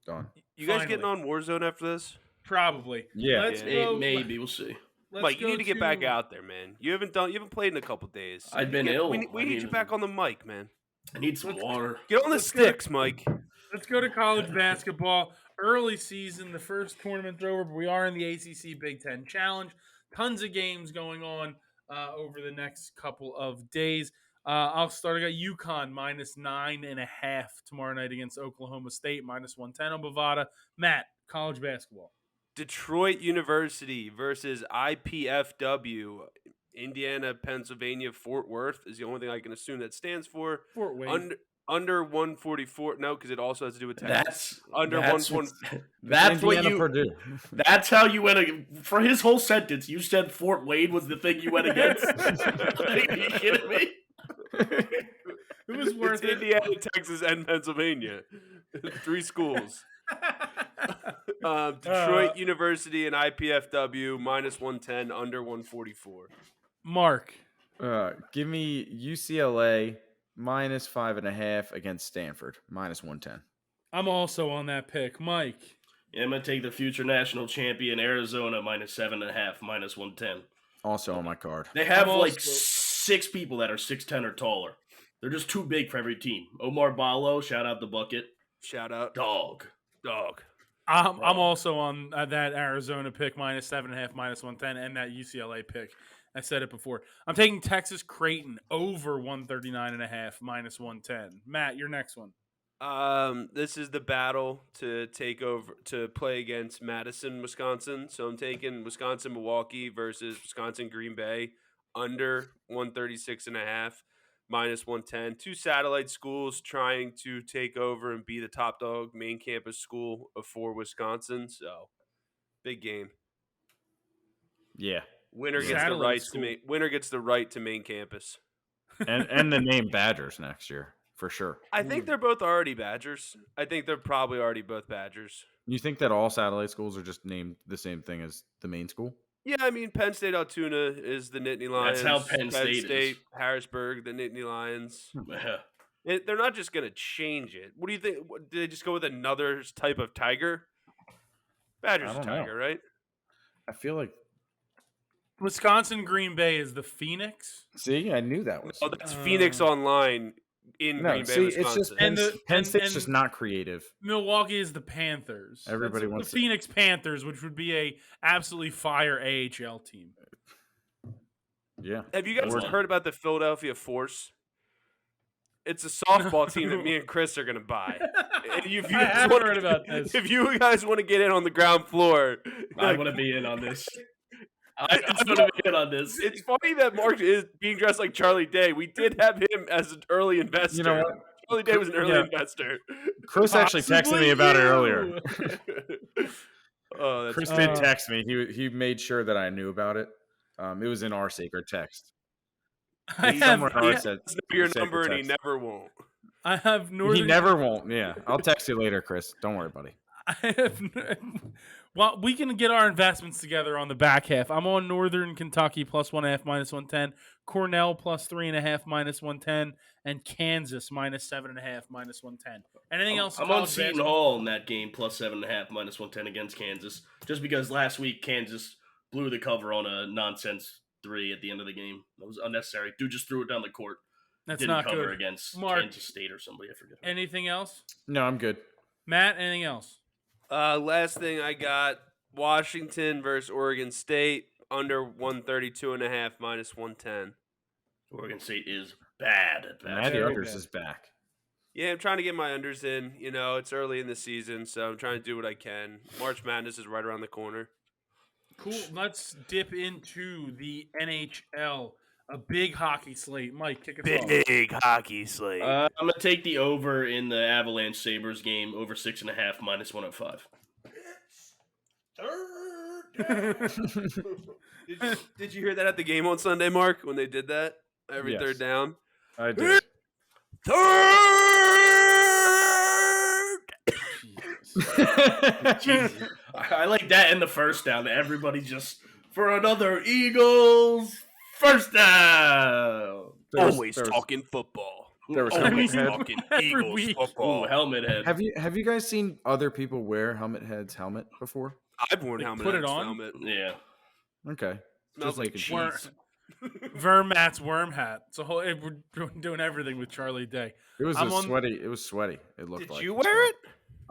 Done. You guys Finally. getting on Warzone after this? Probably. Yeah. Let's Yeah. go. Maybe we'll see. let's Mike, you go need to get back out there, man. You haven't played in a couple days. I've been ill. We I need you mean- back on the mic, man. I need some water. Get on the Let's go. sticks, Mike. Let's go to college basketball. Early season, the first tournament's over, but we are in the ACC Big Ten Challenge. Tons of games going on over the next couple of days. I'll start. I got UConn minus 9.5 tomorrow night against Oklahoma State, minus 110 on Bovada. Matt, college basketball. Detroit University versus IPFW. Indiana, Pennsylvania, Fort Worth is the only thing I can assume that stands for. Fort Wayne. under 144. No, because it also has to do with Texas. That's what Indiana, you. Purdue. That's how you went for his whole sentence. You said Fort Wayne was the thing you went against. Are you kidding me? It was worth it. Indiana, Texas, and Pennsylvania. 3 schools. Detroit University and IPFW -110, under 144. Mark. Give me UCLA -5.5 against Stanford -110. I'm also on that pick. Mike. Yeah, I'm gonna take the future national champion Arizona -7.5, -110. Also on my card. They have I'm like also- 6 people that are 6'10" or taller. They're just too big for every team. Omar Ballo, shout out the bucket. Shout out. Dog. I'm also on that Arizona pick -7.5, -110, and that UCLA pick. I said it before. I'm taking Texas Creighton over 139.5, -110. Matt, your next one. This is the battle to play against Madison, Wisconsin. So I'm taking Wisconsin, Milwaukee versus Wisconsin, Green Bay, under 136.5, -110. 2 satellite schools trying to take over and be the top dog main campus school for Wisconsin. So big game. Yeah. Winner gets the right to main campus. And the name Badgers next year, for sure. I think they're both already Badgers. I think they're probably already both Badgers. You think that all satellite schools are just named the same thing as the main school? Yeah, I mean, Penn State Altoona is the Nittany Lions. That's how Penn State is. Harrisburg, the Nittany Lions. Yeah. They're not just going to change it. What do you think? Did they just go with another type of tiger? Badger's I a don't tiger, know. right? I feel like. Wisconsin Green Bay is the Phoenix. See, I knew that was. Oh, that's Phoenix Online in Green Bay, Wisconsin. It's just And Penn State's and- just not creative. Milwaukee is the Panthers. Everybody That's wants the Phoenix Panthers, which would be a absolutely fire AHL team. Yeah. Have you guys That's heard about the Philadelphia Force? It's a softball team that me and Chris are going to buy. And if you I guys have wanna- heard about this. If you guys want to get in on the ground floor, I want to be in on this. I want to be in on this. it's funny that Mark is being dressed like Charlie Day. We did have him as an early investor. You know what? Charlie Day was an early investor. Chris actually texted me about it earlier. Oh, that's Chris did text me. He made sure that I knew about it. It was in our sacred text. I Somewhere have, I said your sacred number, and he text. never won't. I have Northern. He never won't. Yeah, I'll text you later, Chris. Don't worry, buddy. I have, well, we can get our investments together on the back half. I'm on Northern Kentucky +1.5, -110. Cornell +3.5, -110, and Kansas -7.5, -110. Anything else? I'm on Seton Hall in that game +7.5, -110 against Kansas. Just because last week Kansas blew the cover on a nonsense 3 at the end of the game. That was unnecessary. Dude just threw it down the court. That's Didn't not cover good. against Mark. Kansas State or somebody. I forget. Anything else? No, I'm good. Matt, anything else? Last thing I got: Washington versus Oregon State, under 132.5, -110. Oregon State is bad at Matty basketball. Very Unders bad. is back. Yeah, I'm trying to get my unders in. You know, it's early in the season, so I'm trying to do what I can. March Madness is right around the corner. Cool. Let's dip into the NHL. A big hockey slate. Mike, kick us off. Big hockey slate. I'm gonna take the over in the Avalanche Sabres game, over 6.5, -105. Did you hear that at the game on Sunday, Mark, when they did that? Every Yes. third down. I did. Jesus. I like that in the first down. Everybody just for another Eagles first down. Always talking football. There was Always helmet head. talking Every Eagles week. football. Ooh, helmet head. Have you guys seen other people wear Helmet Head's helmet before? I've worn Like, helmet. put it Head's on? Helmet. Yeah. Okay. Smells like making sure. cheese. Vermat's worm hat. It's a whole. We're doing everything with Charlie Day. It was I'm on- sweaty. It was sweaty. It looked Did like. you wear it?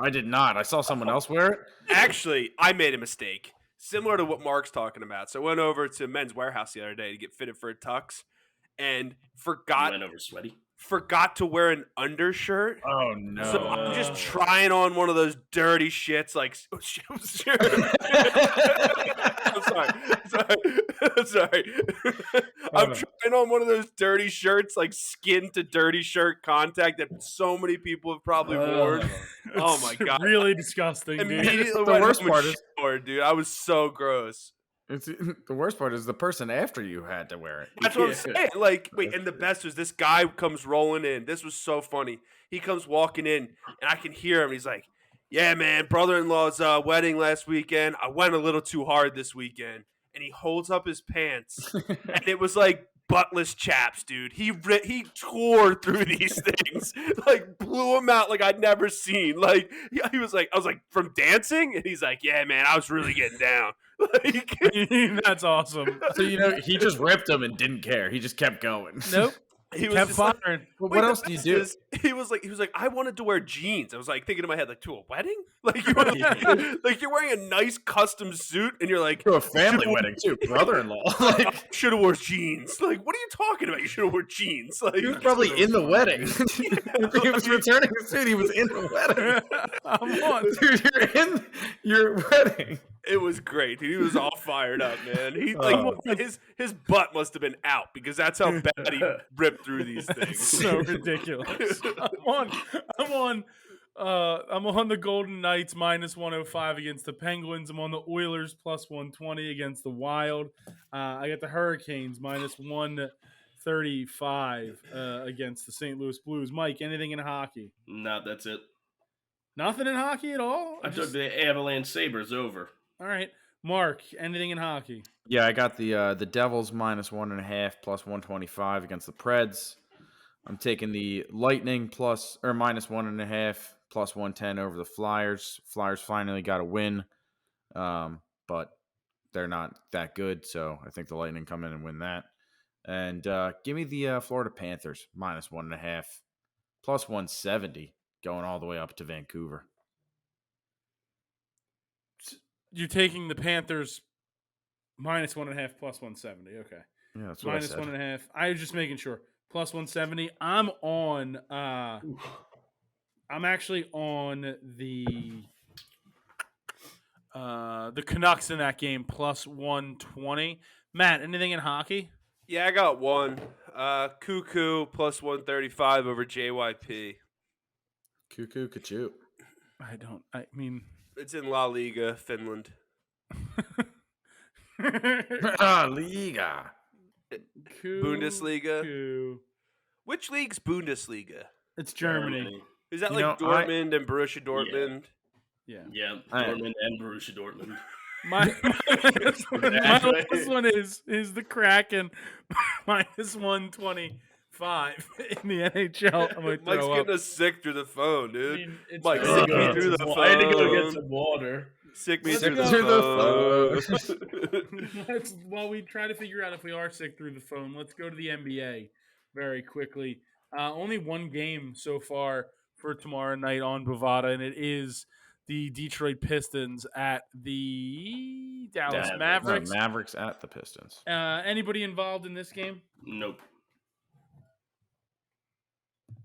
I did not. I saw someone else wear it. Actually, I made a mistake. Similar to what Mark's talking about. So I went over to Men's Warehouse the other day to get fitted for a tux and You went over sweaty. forgot to wear an undershirt. Oh no. So I'm just trying on one of those dirty shits like I'm sorry. I'm I'm trying on one of those dirty shirts, like skin to dirty shirt contact that so many people have probably worn. Oh my It's god! really disgusting, dude. Immediately The went worst home and part is- showered, dude. I was so gross. It's the worst part is the person after you had to wear it. That's what I'm saying. Like, wait, and the best was this guy comes rolling in. This was so funny. He comes walking in, and I can hear him. He's like, "Yeah, man, brother-in-law's wedding last weekend. I went a little too hard this weekend." And he holds up his pants, and it was like buttless chaps, dude. He tore through these things, like blew them out like I'd never seen. Like he was like, I was like, from dancing, and he's like, "Yeah, man, I was really getting down." Like, That's awesome. So he just ripped them and didn't care. He just kept going. Nope. he was Kept just like, firing. Well, wait, what the else do you best do? is, he was like, I wanted to wear jeans. I was like thinking in my head, like, to a wedding? Like you like you're wearing a nice custom suit, and you're like, To a family wedding too, brother-in-law. Like, should have wore jeans. Like, what are you talking about? You should have wore jeans. Like, he was probably in the wedding. If he was returning the suit, he was in the wedding. I'm on. Dude, you're in your wedding. it was great, dude. He was all fired up, man. He like his butt must have been out because that's how bad he ripped through these It's things. so ridiculous. I'm on the Golden Knights minus 105 against the Penguins. I'm on the Oilers plus 120 against the Wild. I got the Hurricanes minus 135 against the St. Louis Blues. Mike, anything in hockey? No, that's it. Nothing in hockey at all? I took the Avalanche Sabres over. All right. Mark, anything in hockey? Yeah, I got the Devils minus 1.5 plus 125 against the Preds. I'm taking the Lightning minus 1.5 plus 110 over the Flyers. Flyers finally got a win, but they're not that good, so I think the Lightning come in and win that. And give me the Florida Panthers minus 1.5 plus 170 going all the way up to Vancouver. You're taking the Panthers minus 1.5 plus 170. Okay. Yeah, that's what Minus I said. 1.5. I was just making sure. Plus 170. I'm on. I'm actually on the Canucks in that game plus 120. Matt, anything in hockey? Yeah, I got one. Cuckoo plus 135 over JYP. Cuckoo, kachoo. I mean. It's in La Liga, Finland. Liga. Bundesliga. Which league's Bundesliga? It's Germany. Is that You like know, Dortmund and Borussia Dortmund? Yeah. Yeah, I- Dortmund and Borussia Dortmund. My last one is the Kraken minus 125 in the NHL. I'm like, Mike's getting us sick through the phone, I dude. mean, it's Mike, very sick me good. through the phone. I had to go get some water. Sick me Sick through through the phone. While we try to figure out if we are sick through the phone, let's go to the NBA very quickly. Only one game so far for tomorrow night on Bovada, and it is the Detroit Pistons at the Dallas Mavericks. Mavericks at the Pistons. Anybody involved in this game? Nope.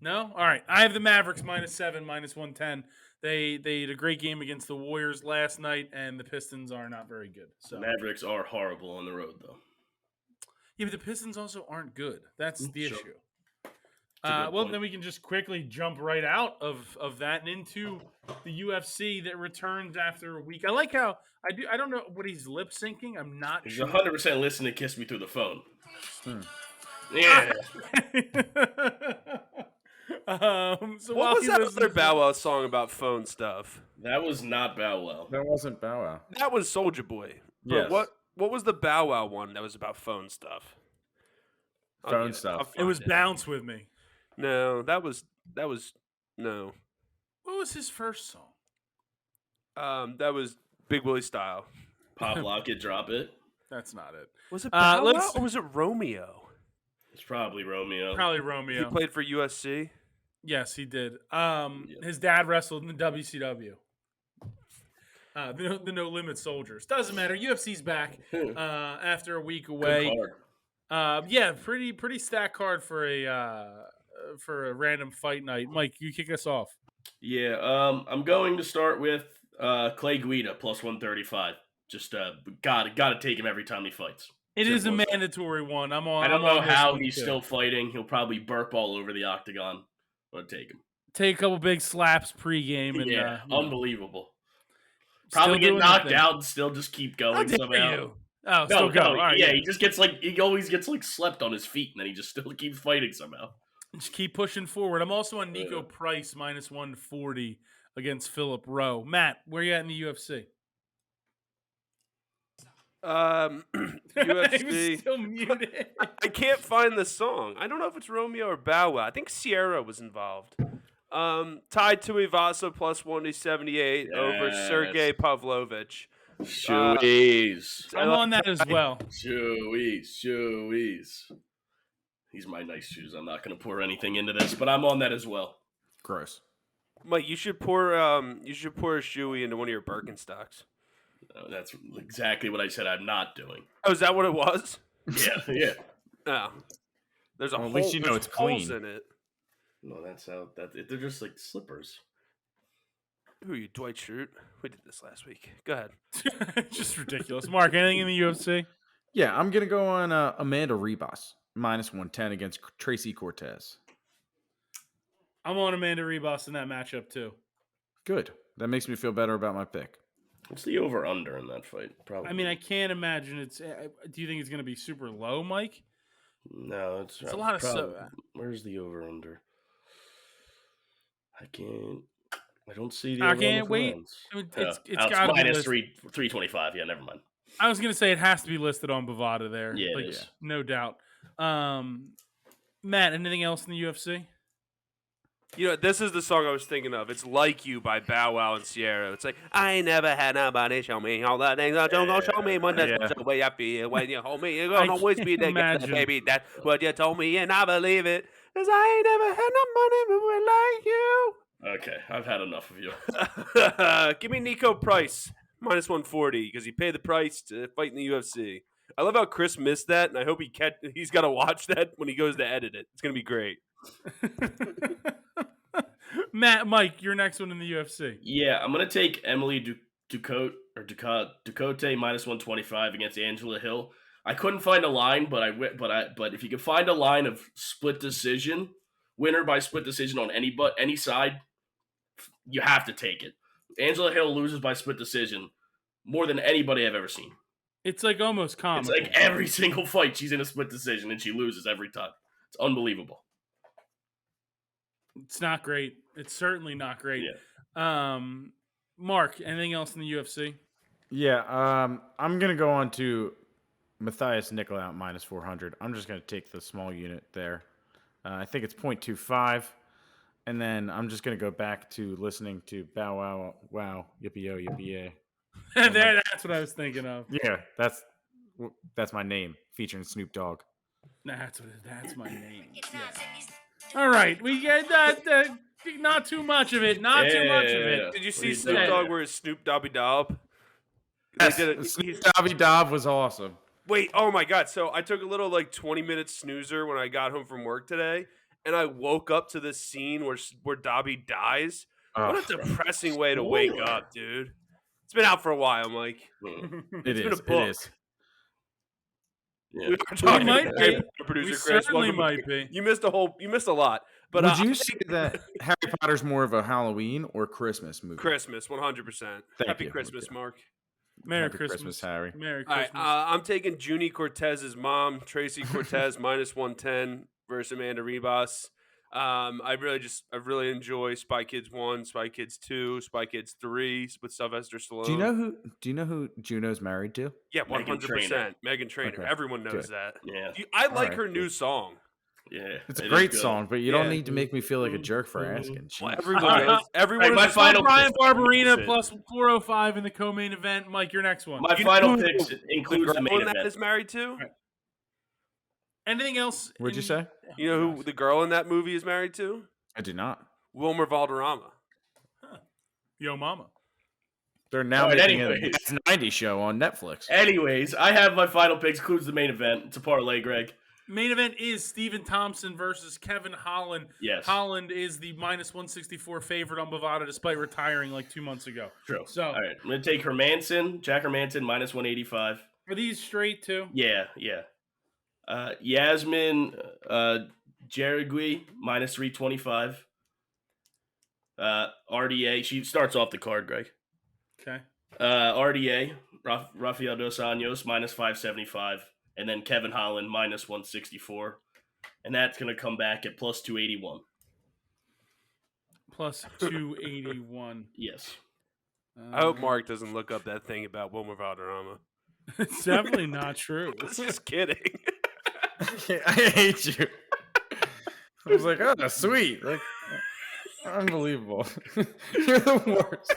No? All right. I have the Mavericks -7, -110. They had a great game against the Warriors last night, and the Pistons are not very good. So Mavericks are horrible on the road, though. yeah, but the Pistons also aren't good. That's the Sure. issue. That's a good Well, point. then we can just quickly jump right out of that and into the UFC that returns after a week. I like how I don't know what he's lip syncing. I'm not He's sure. 100% listening to Kiss Me Through the Phone. Hmm. Yeah. So What while was he that listens other to- Bow Wow song about phone stuff? That was not Bow Wow. That wasn't Bow Wow. That was Soldier Boy. But Yes. what was the Bow Wow one that was about phone stuff? Phone stuff. I'll It find was Bounce With Me. No, that was no. What was his first song? That was Big Willie Style. Pop, lock it, drop it. That's not it. Was it Bow Wow let's- or was it Romeo? It's probably Romeo. Probably He Romeo. played for USC. Yes, he did. His dad wrestled in the WCW. The No Limit Soldiers. Doesn't matter. UFC's back after a week away. Good card. Yeah, pretty stacked card for a random fight night. Mike, you kick us off. Yeah, I'm going to start with Clay Guida plus 135. Just gotta take him every time he fights. It is a Simple as that. mandatory one. I'm on. I don't I'm know on this how one, he's too. still fighting. He'll probably burp all over the octagon. But take him. Take a couple big slaps pregame and Yeah, unbelievable. still Probably get doing the knocked thing. out and still just keep How going dare somehow. you? Oh, still go. All right, yeah, he just gets he always gets slept on his feet, and then he just still keeps fighting somehow. Just keep pushing forward. I'm also on Nico Yeah. Price minus 140 against Philip Rowe. Matt, where you at in the UFC? He was UFC. still muted. I can't find the song. I don't know if it's Romeo or Bow Wow. I think Sierra was involved. Tied to Ivasa plus 178 over Yes. Sergey Pavlovich. Shoeys. I'm on that as well. Shoeys. These are my nice shoes. I'm not going to pour anything into this, but I'm on that as well. Gross. Mike, you should pour a shoey into one of your Birkenstocks. That's exactly what I said I'm not doing. Oh, is that what it was? Yeah. Oh. There's a Well, hole. at least you know there's it's holes clean. in it. No, that's how they're just like slippers. Who are you, Dwight Schrute? We did this last week. Go ahead. Just ridiculous. Mark, anything in the UFC? Yeah, I'm gonna go on Amanda Ribas minus 110 against Tracy Cortez. I'm on Amanda Ribas in that matchup too. Good. That makes me feel better about my pick. What's the over under in that fight? Probably. I mean, I can't imagine it's. Do you think it's going to be super low, Mike? No, it's a lot of Where's the over under? I don't see the. I over can't wait. I mean, it's got to be minus listed. 325. Yeah, never mind. I was going to say it has to be listed on Bovada there. Yeah, like, it is. no doubt. Matt, anything else in the UFC? You know, this is the song I was thinking of. It's Like You by Bow Wow and Sierra. It's like, I ain't never had nobody show me all the things that you gonna show me. But that's the way I feel when you hold me. You're going to always be there, imagine. baby. That's what you told me, and I believe it. Because I ain't never had no money like you. Okay, I've had enough of you. Give me Nico Price, minus 140, because he paid the price to fight in the UFC. I love how Chris missed that, and I hope he's got to watch that when he goes to edit it. It's going to be great. Mike, your next one in the UFC. Yeah, I'm gonna take Emily Ducote minus 125 against Angela Hill. I couldn't find a line, but if you can find a line of split decision, winner by split decision on any side, you have to take it. Angela Hill loses by split decision more than anybody I've ever seen. It's like almost comical. It's like every single fight she's in a split decision and she loses every time. It's unbelievable. It's not great. It's certainly not great. Yeah. Mark, anything else in the UFC? Yeah, I'm gonna go on to Matthias Nicolau minus 400. I'm just gonna take the small unit there. I think it's 0.25, and then I'm just gonna go back to listening to Bow Wow Wow Yippee Yo Yippee Yay. That's what I was thinking of. Yeah, that's my name featuring Snoop Dogg. That's my name. Yeah. All right, we get that. Not too much of it. Not too much of it. Did you see you Snoop doing? Dogg wear his Snoop Dobby Dob? Snoop Dobby Dob was awesome. Wait, oh my God. So I took a little 20-minute snoozer when I got home from work today, and I woke up to this scene where Dobby dies. What a depressing way to wake up, dude. It's been out for a while, Mike. It been is. a book. It is. Yeah. We were talking might about be. producer We Chris. certainly Welcome might back. be. You missed a lot. But Would you say that Harry Potter's more of a Halloween or Christmas movie? Christmas, 100%. Happy you. Christmas, Okay. Mark. Merry Happy Christmas, Harry. Merry All right, Christmas. I'm taking Junie Cortez's mom, Tracy Cortez, minus 110 versus Amanda Ribas. I really enjoy Spy Kids 1, Spy Kids 2, Spy Kids 3 with Sylvester Stallone. Do you know who Juno's married to? Yeah, Meghan 100%. Trainor. Meghan Trainor. Okay, Everyone knows good. that. Yeah. I like right, her new song. Yeah. It's a it great is good. song, but you Yeah. don't need to make me feel like a jerk for asking. Well, Jeez. everyone knows. Everyone Right, my knows. final Brian pick. Barberina plus 405 in the co-main event. Mike, your next one. My You final know picks The includes the girl main in that event. is married to? Right. Anything else? What'd you say? You know who the girl in that movie is married to? I do not. Wilmer Valderrama. Yo, mama. They're now All right, making anyways. a 90 show on Netflix. Anyways, I have my final picks, includes the main event. It's a parlay, Greg. Main event is Stephen Thompson versus Kevin Holland. Yes. Holland is the minus 164 favorite on Bovada despite retiring 2 months ago. True. So- all right, I'm going to take Jack Hermanson, minus 185 Are these straight too? Yeah. Yasmin Jaragui minus 325. RDA. She starts off the card, Greg. Okay. RDA. Rafael Dos Anjos minus 575, and then Kevin Holland minus 164, and that's going to come back at plus 281. Plus 281. Yes. I hope Mark doesn't look up that thing about Wilmer Valderrama. It's definitely not true. Just kidding. I hate you. I was like, oh, sweet. Like, unbelievable. You're the worst.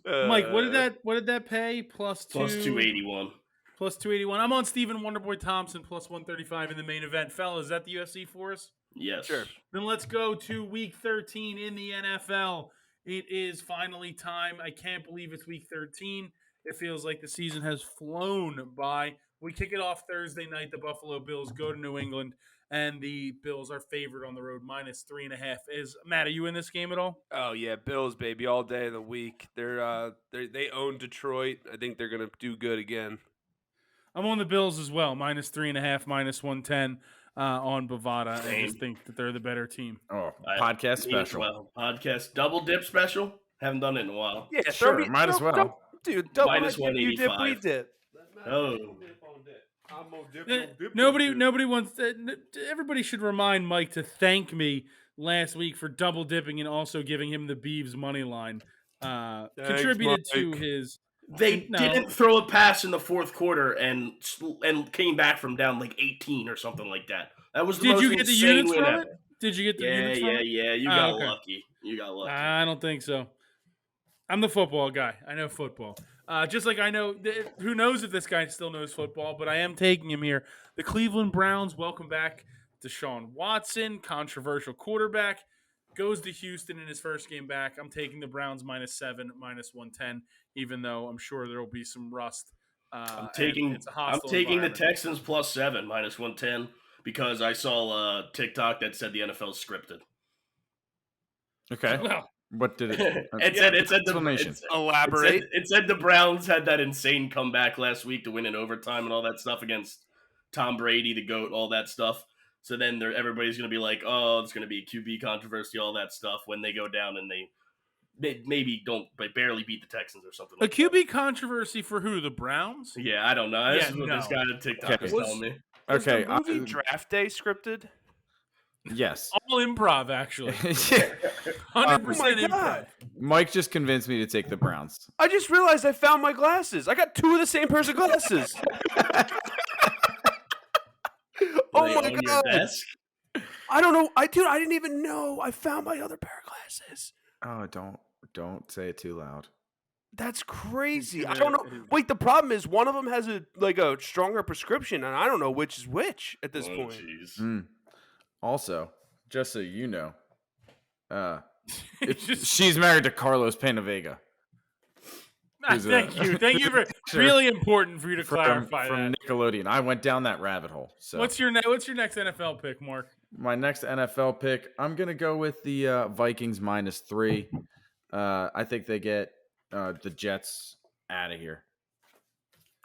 Mike, what did that pay? Plus 281. Plus 281. I'm on Stephen Wonderboy Thompson plus 135 in the main event. Fellas, is that the UFC for us? Yes. Sure. Then let's go to week 13 in the NFL. It is finally time. I can't believe it's week 13. It feels like the season has flown by. We kick it off Thursday night. The Buffalo Bills go to New England, and the Bills are favored on the road, minus 3.5. Matt, are you in this game at all? Oh yeah, Bills baby, all day of the week. They own Detroit. I think they're gonna do good again. I'm on the Bills as well, minus 3.5, minus 110 on Bovada. I just think that they're the better team. Oh, podcast special. Well, podcast double dip special. Haven't done it in a while. Yeah, sure, might as well. Dude, double Minus dip, you dip, we 185. dip. Oh. Nobody wants. Everybody should remind Mike to thank me last week for double dipping and also giving him the Beavs money line. Contributed to Mike. his. They didn't throw a pass in the fourth quarter and came back from down like 18 or something like that. That was the most Did you get the insane units win from ever. it? Did you get the units from it? Yeah. You Oh, got okay. lucky. You got lucky. I don't think so. I'm the football guy. I know football. Just like I know, who knows if this guy still knows football, but I am taking him here. The Cleveland Browns welcome back Deshaun Watson, controversial quarterback, goes to Houston in his first game back. I'm taking the Browns minus 7, minus 110, even though I'm sure there will be some rust. I'm taking the environment. Texans plus 7, minus 110, because I saw a TikTok that said the NFL is scripted. Okay. Well, What did it? It said Explanation. Elaborate. It said the Browns had that insane comeback last week to win in overtime and all that stuff against Tom Brady, the GOAT, all that stuff. So then everybody's going to be like, oh, it's going to be a QB controversy, all that stuff when they go down and they maybe barely beat the Texans or something a like QB controversy for who? The Browns? that. Yeah, I don't know. This Yeah, is what this no. guy on TikTok was telling me. Was Okay. the movie Draft Day scripted? Yes. All improv, actually. 100% Oh my improv. God. Mike just convinced me to take the Browns. I just realized I found my glasses. I got 2 of the same pair of glasses. Oh They my own your God. desk? I don't know. I didn't even know. I found my other pair of glasses. Oh, don't say it too loud. That's crazy. I gonna- don't know. Wait, the problem is one of them has a stronger prescription, and I don't know which is which at this Oh, point. jeez. Also, just so you know, It's just- she's married to Carlos Penavega. who's, Thank you for Sure. really important for you to from clarify that. Nickelodeon. I went down that rabbit hole. So What's your next NFL pick, Mark? my next NFL pick? I'm gonna go with the Vikings minus 3. I think they get the Jets out of here.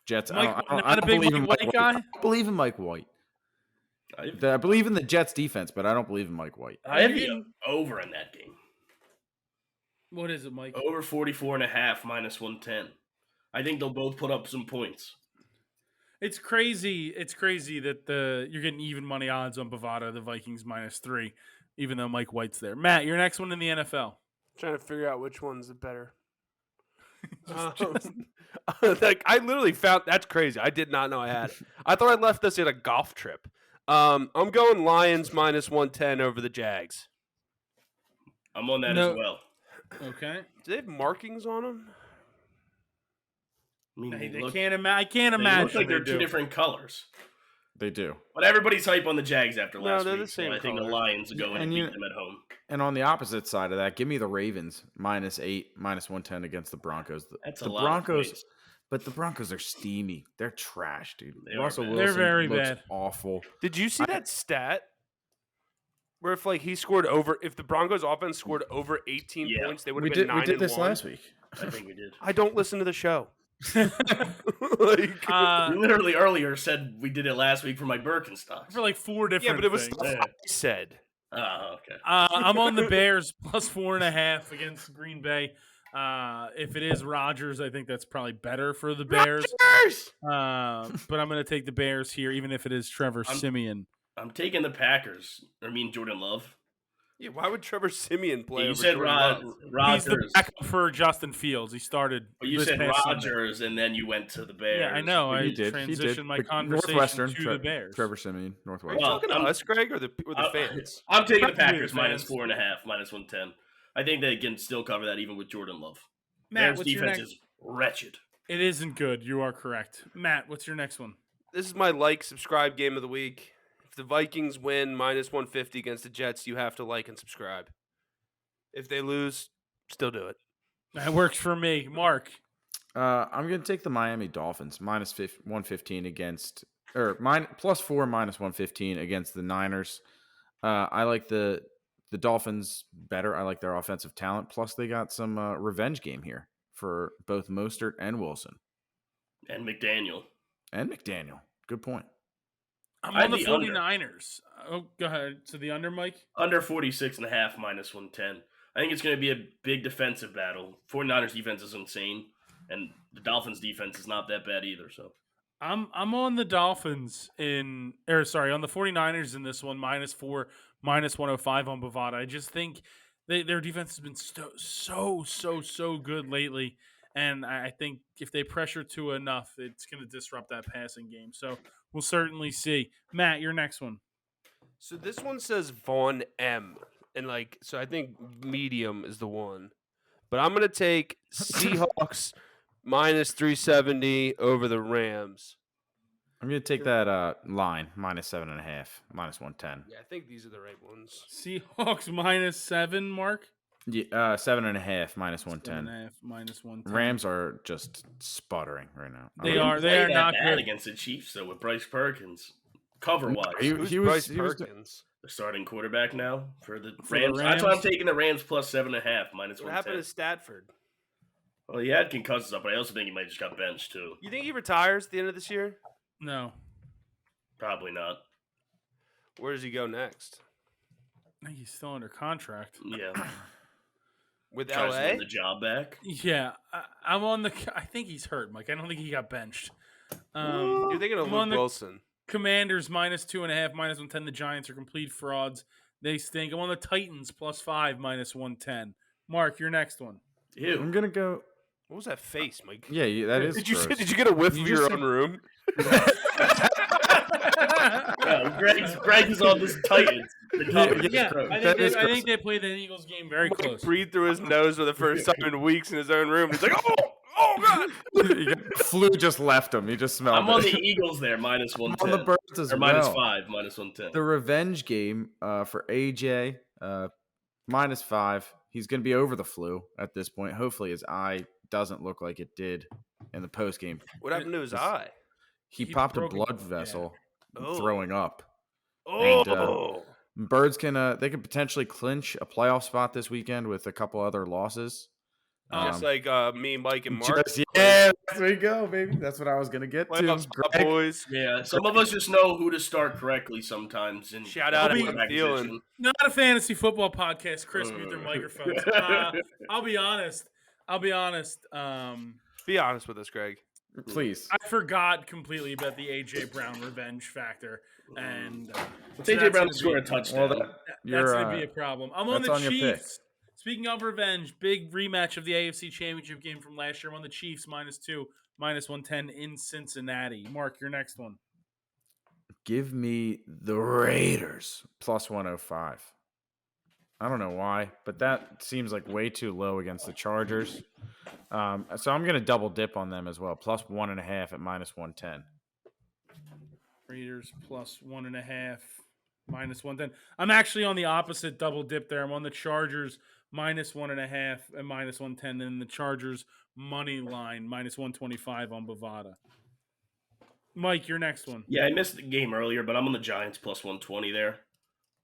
Jets. Not I a don't big believe in Mike Mike guy? White. I believe in Mike White. I believe in the Jets defense, but I don't believe in Mike White. I have the over in that game. What is it, Mike? Over 44.5, minus 110. I think they'll both put up some points. It's crazy. It's crazy that you're getting even money odds on Bovada, the Vikings minus 3, even though Mike White's there. Matt, your next one in the NFL. Trying to figure out which one's the better. Like I literally found that's crazy. I did not know I had it. I thought I left this at a golf trip. I'm going Lions minus 110 over the Jags. I'm on that No. as well. Okay. Do they have markings on them? I mean, I they can't look imagine. like they're they two do. different colors. They do. But everybody's hype on the Jags after No, last they're week. the same so I think the color. Lions will go in and And beat you- them at home. And on the opposite side of that, give me the Ravens minus 8, minus 110 against the Broncos. That's the a lot Broncos, of points. but the Broncos are steamy. They're trash, dude. They are Russell bad. Wilson They're very looks bad. awful. Did you see that stat? Where if if the Broncos offense scored over 18 Yeah. points, they would We have been did 9 we did this 1. last week. I think we did. I don't listen to the show. Like, You literally earlier said we did it last week for my Birkenstocks. for like 4 different yeah, but it was things. stuff I said. Oh, okay. I'm on the Bears plus 4.5 against Green Bay. If it is Rodgers, I think that's probably better for the Bears. Rodgers! But I'm going to take the Bears here, even if it is Trevor Siemian. I'm taking the Packers. Jordan Love. Yeah, why would Trevor Siemian play You over said Jordan Love? He's the Rodgers. backup for Justin Fields. He started. But you this said past Sunday. Rodgers, and then you went to the Bears. Yeah, I know. I He did. transitioned my The conversation Northwestern, to the Bears. Trevor Siemian, Are you Northwestern. Well, talking to us, Greg, or the fans? I'm taking the Probably Packers the minus fans. 4.5, minus 110. I think they can still cover that even with Jordan Love. Matt, Bears what's your defense next? is wretched. It isn't good. You are correct. Matt, what's your next one? This is my subscribe game of the week. If the Vikings win minus 150 against the Jets, you have to like and subscribe. If they lose, still do it. That works for me. Mark. I'm going to take the Miami Dolphins minus 115 against, or plus 4 minus 115 against the Niners. I like the Dolphins better. I like their offensive talent. Plus, they got some revenge game here for both Mostert and Wilson. And McDaniel. Good point. I'm I on the had the under. 49ers. Oh, go ahead. So the under, Mike? Under 46.5, minus 110. I think it's going to be a big defensive battle. 49ers defense is insane, and the Dolphins defense is not that bad either. So I'm on the Dolphins on the 49ers in this one, minus 4, minus 105 on Bovada. I just think their defense has been so good lately. And I think if they pressure Tua enough, it's going to disrupt that passing game. So we'll certainly see. Matt, your next one. So this one says Vaughn M. And so I think medium is the one. But I'm going to take Seahawks minus 370 over the Rams. I'm going to take that line, minus 7.5, minus 110. Yeah, I think these are the right ones. Seahawks minus 7, Mark? Yeah, 7.5, minus 110. 7.5, minus 110. Rams are just sputtering right now. They are not bad good. against the Chiefs, though, with Bryce Perkins. Cover-wise. Who's Bryce Perkins? The starting quarterback now for the For the Rams. That's why I'm Rams? taking the Rams plus 7.5, minus What happened 110. to Stafford? Well, he had concussions up, but I also think he might just got benched, too. You think he retires at the end of this year? No. Probably not. Where does he go next? I think he's still under contract. Yeah. With Tries to LA? win the job back. Yeah, I'm on the. I think he's hurt, Mike. I don't think he got benched. You're thinking of I'm on Luke the Wilson. Commanders minus 2.5, minus 110. The Giants are complete frauds. They stink. I'm on the Titans plus 5, minus 110. Mark, your next one. Ew. I'm going to go. What was that face, Mike? Yeah, that is Did you gross. did you get a whiff You of just your said- own room? Yeah, Greg is on this Titans. Yeah, I That is think they played the Eagles game very Mike close. breathed through his nose for the first time in weeks in his own room. He's like, oh God. Flu just left him. He just smelled I'm on it. the Eagles there, minus I'm 110. on the Birds as or minus well. 5, minus 110. The revenge game for AJ, minus 5. He's going to be over the flu at this point. Hopefully his eye doesn't look like it did in the post game. What happened to his eye? He He popped a broke it. blood vessel Oh. throwing up. Oh. Birds can they could potentially clinch a playoff spot this weekend with a couple other losses. Just like me, Mike, and Mark. Yeah, there you go, baby. That's what I was gonna get to. Playoff spot, Greg. boys. Yeah, some of us just know who to start correctly sometimes. And Shout out to quarterback Thielen. position. Not a fantasy football podcast. Chris, mute their microphones. I'll be honest. Be honest with us, Greg. Please. I forgot completely about the AJ Brown revenge factor, and It's AJ Brown to score a touchdown. Well, that's going to be a problem. I'm on that's the on your pick. Chiefs. Speaking of revenge, big rematch of the AFC Championship game from last year. I'm on the Chiefs minus 2, minus 110 in Cincinnati. Mark, your next one. Give me the Raiders plus 105. I don't know why, but that seems like way too low against the Chargers. So I'm going to double dip on them as well. Plus 1.5 at minus 110. Raiders plus 1.5, minus 110. I'm actually on the opposite double dip there. I'm on the Chargers minus 1.5 and minus 110. And the Chargers money line minus 125 on Bovada. Mike, your next one. Yeah, I missed the game earlier, but I'm on the Giants plus 120 there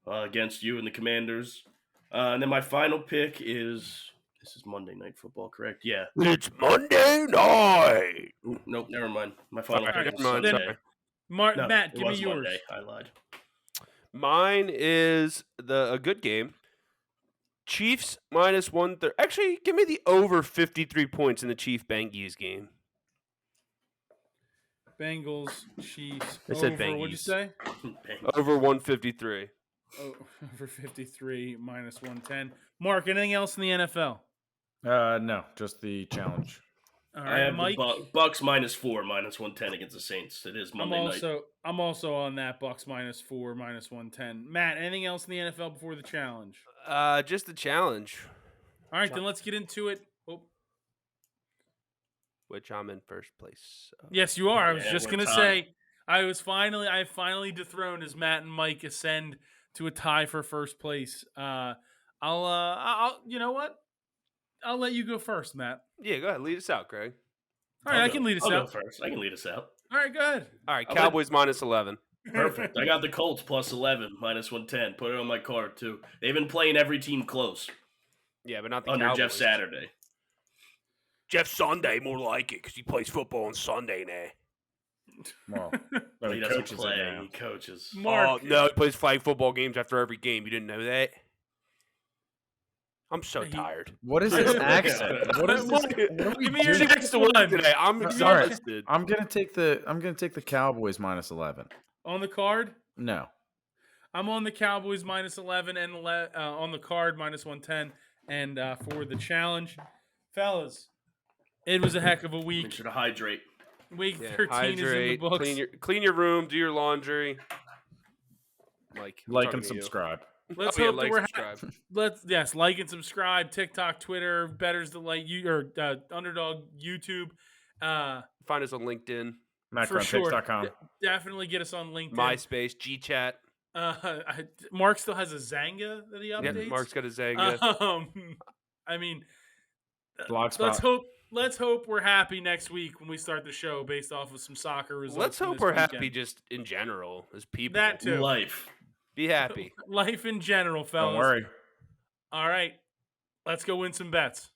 against you and the Commanders. And then my final pick is This is Monday Night Football, correct? Yeah. It's Monday night. Ooh, nope, never mind. My final Sorry, pick was never mind, Sunday. sorry. No, Matt, it give me was yours. Monday. I lied. Mine is a good game. Chiefs minus 130. Actually, give me the over 53 points in the Chief-Bengals game. Bengals, Chiefs. I said over, what'd you Bangies. say? Over 153. Oh, over 53 minus 110. Mark, anything else in the NFL? No, just the challenge. All I right, have Mike. the Bucks -4, -110 against the Saints. It is Monday night. I'm also on that Bucks -4, -110. Matt, anything else in the NFL before the challenge? Just the challenge, All right, then let's get into it. Oh, which I'm in first place. So. yes, you are. I was Yeah, just we're gonna tied. say I finally dethroned as Matt and Mike ascend to a tie for first place. I'll you know what? I'll let you go first, Matt. Yeah, go ahead. Lead us out, Greg. All right, I can lead us I'll go out. first. I can lead us out. All right, go ahead. All right, I'll Cowboys minus 11. Perfect. I got the Colts +11, -110. Put it on my card, too. They've been playing every team close Yeah, but not the under Cowboys. Jeff Saturday. Jeff Sunday, more like it, because he plays football on Sunday now. Well, But he doesn't coaches it play. now. He coaches. Mark. Oh, no, he plays 5 football games after every game. You didn't know that? I'm so tired. What is this accent? What is this? Mark, What are we give me your doing? next one. Today. I'm All right, exhausted. I'm gonna take the Cowboys -11. On the card, No, I'm on the Cowboys -11 and on the card -110. And for the challenge, fellas, it was a heck of a Make week. sure to hydrate. Week Yeah, 13 is in the hydrate, books. clean your room, do your laundry. like talking and to you. subscribe. Let's Oh, yeah, hope that we're subscribe. like and subscribe. TikTok, Twitter, Bettors Delight, Underdog, YouTube. Find us on LinkedIn, For sure. MacronPicks.com. Definitely get us on LinkedIn. MySpace, GChat. Mark still has a Zanga that he Yeah, updates. Mark's got a Zanga. I mean, Blogspot. let's hope we're happy next week when we start the show based off of some soccer results. Let's from hope this we're weekend. happy just in general as people. That too. Life. Be happy. Life in general, fellas. Don't worry. All right, let's go win some bets.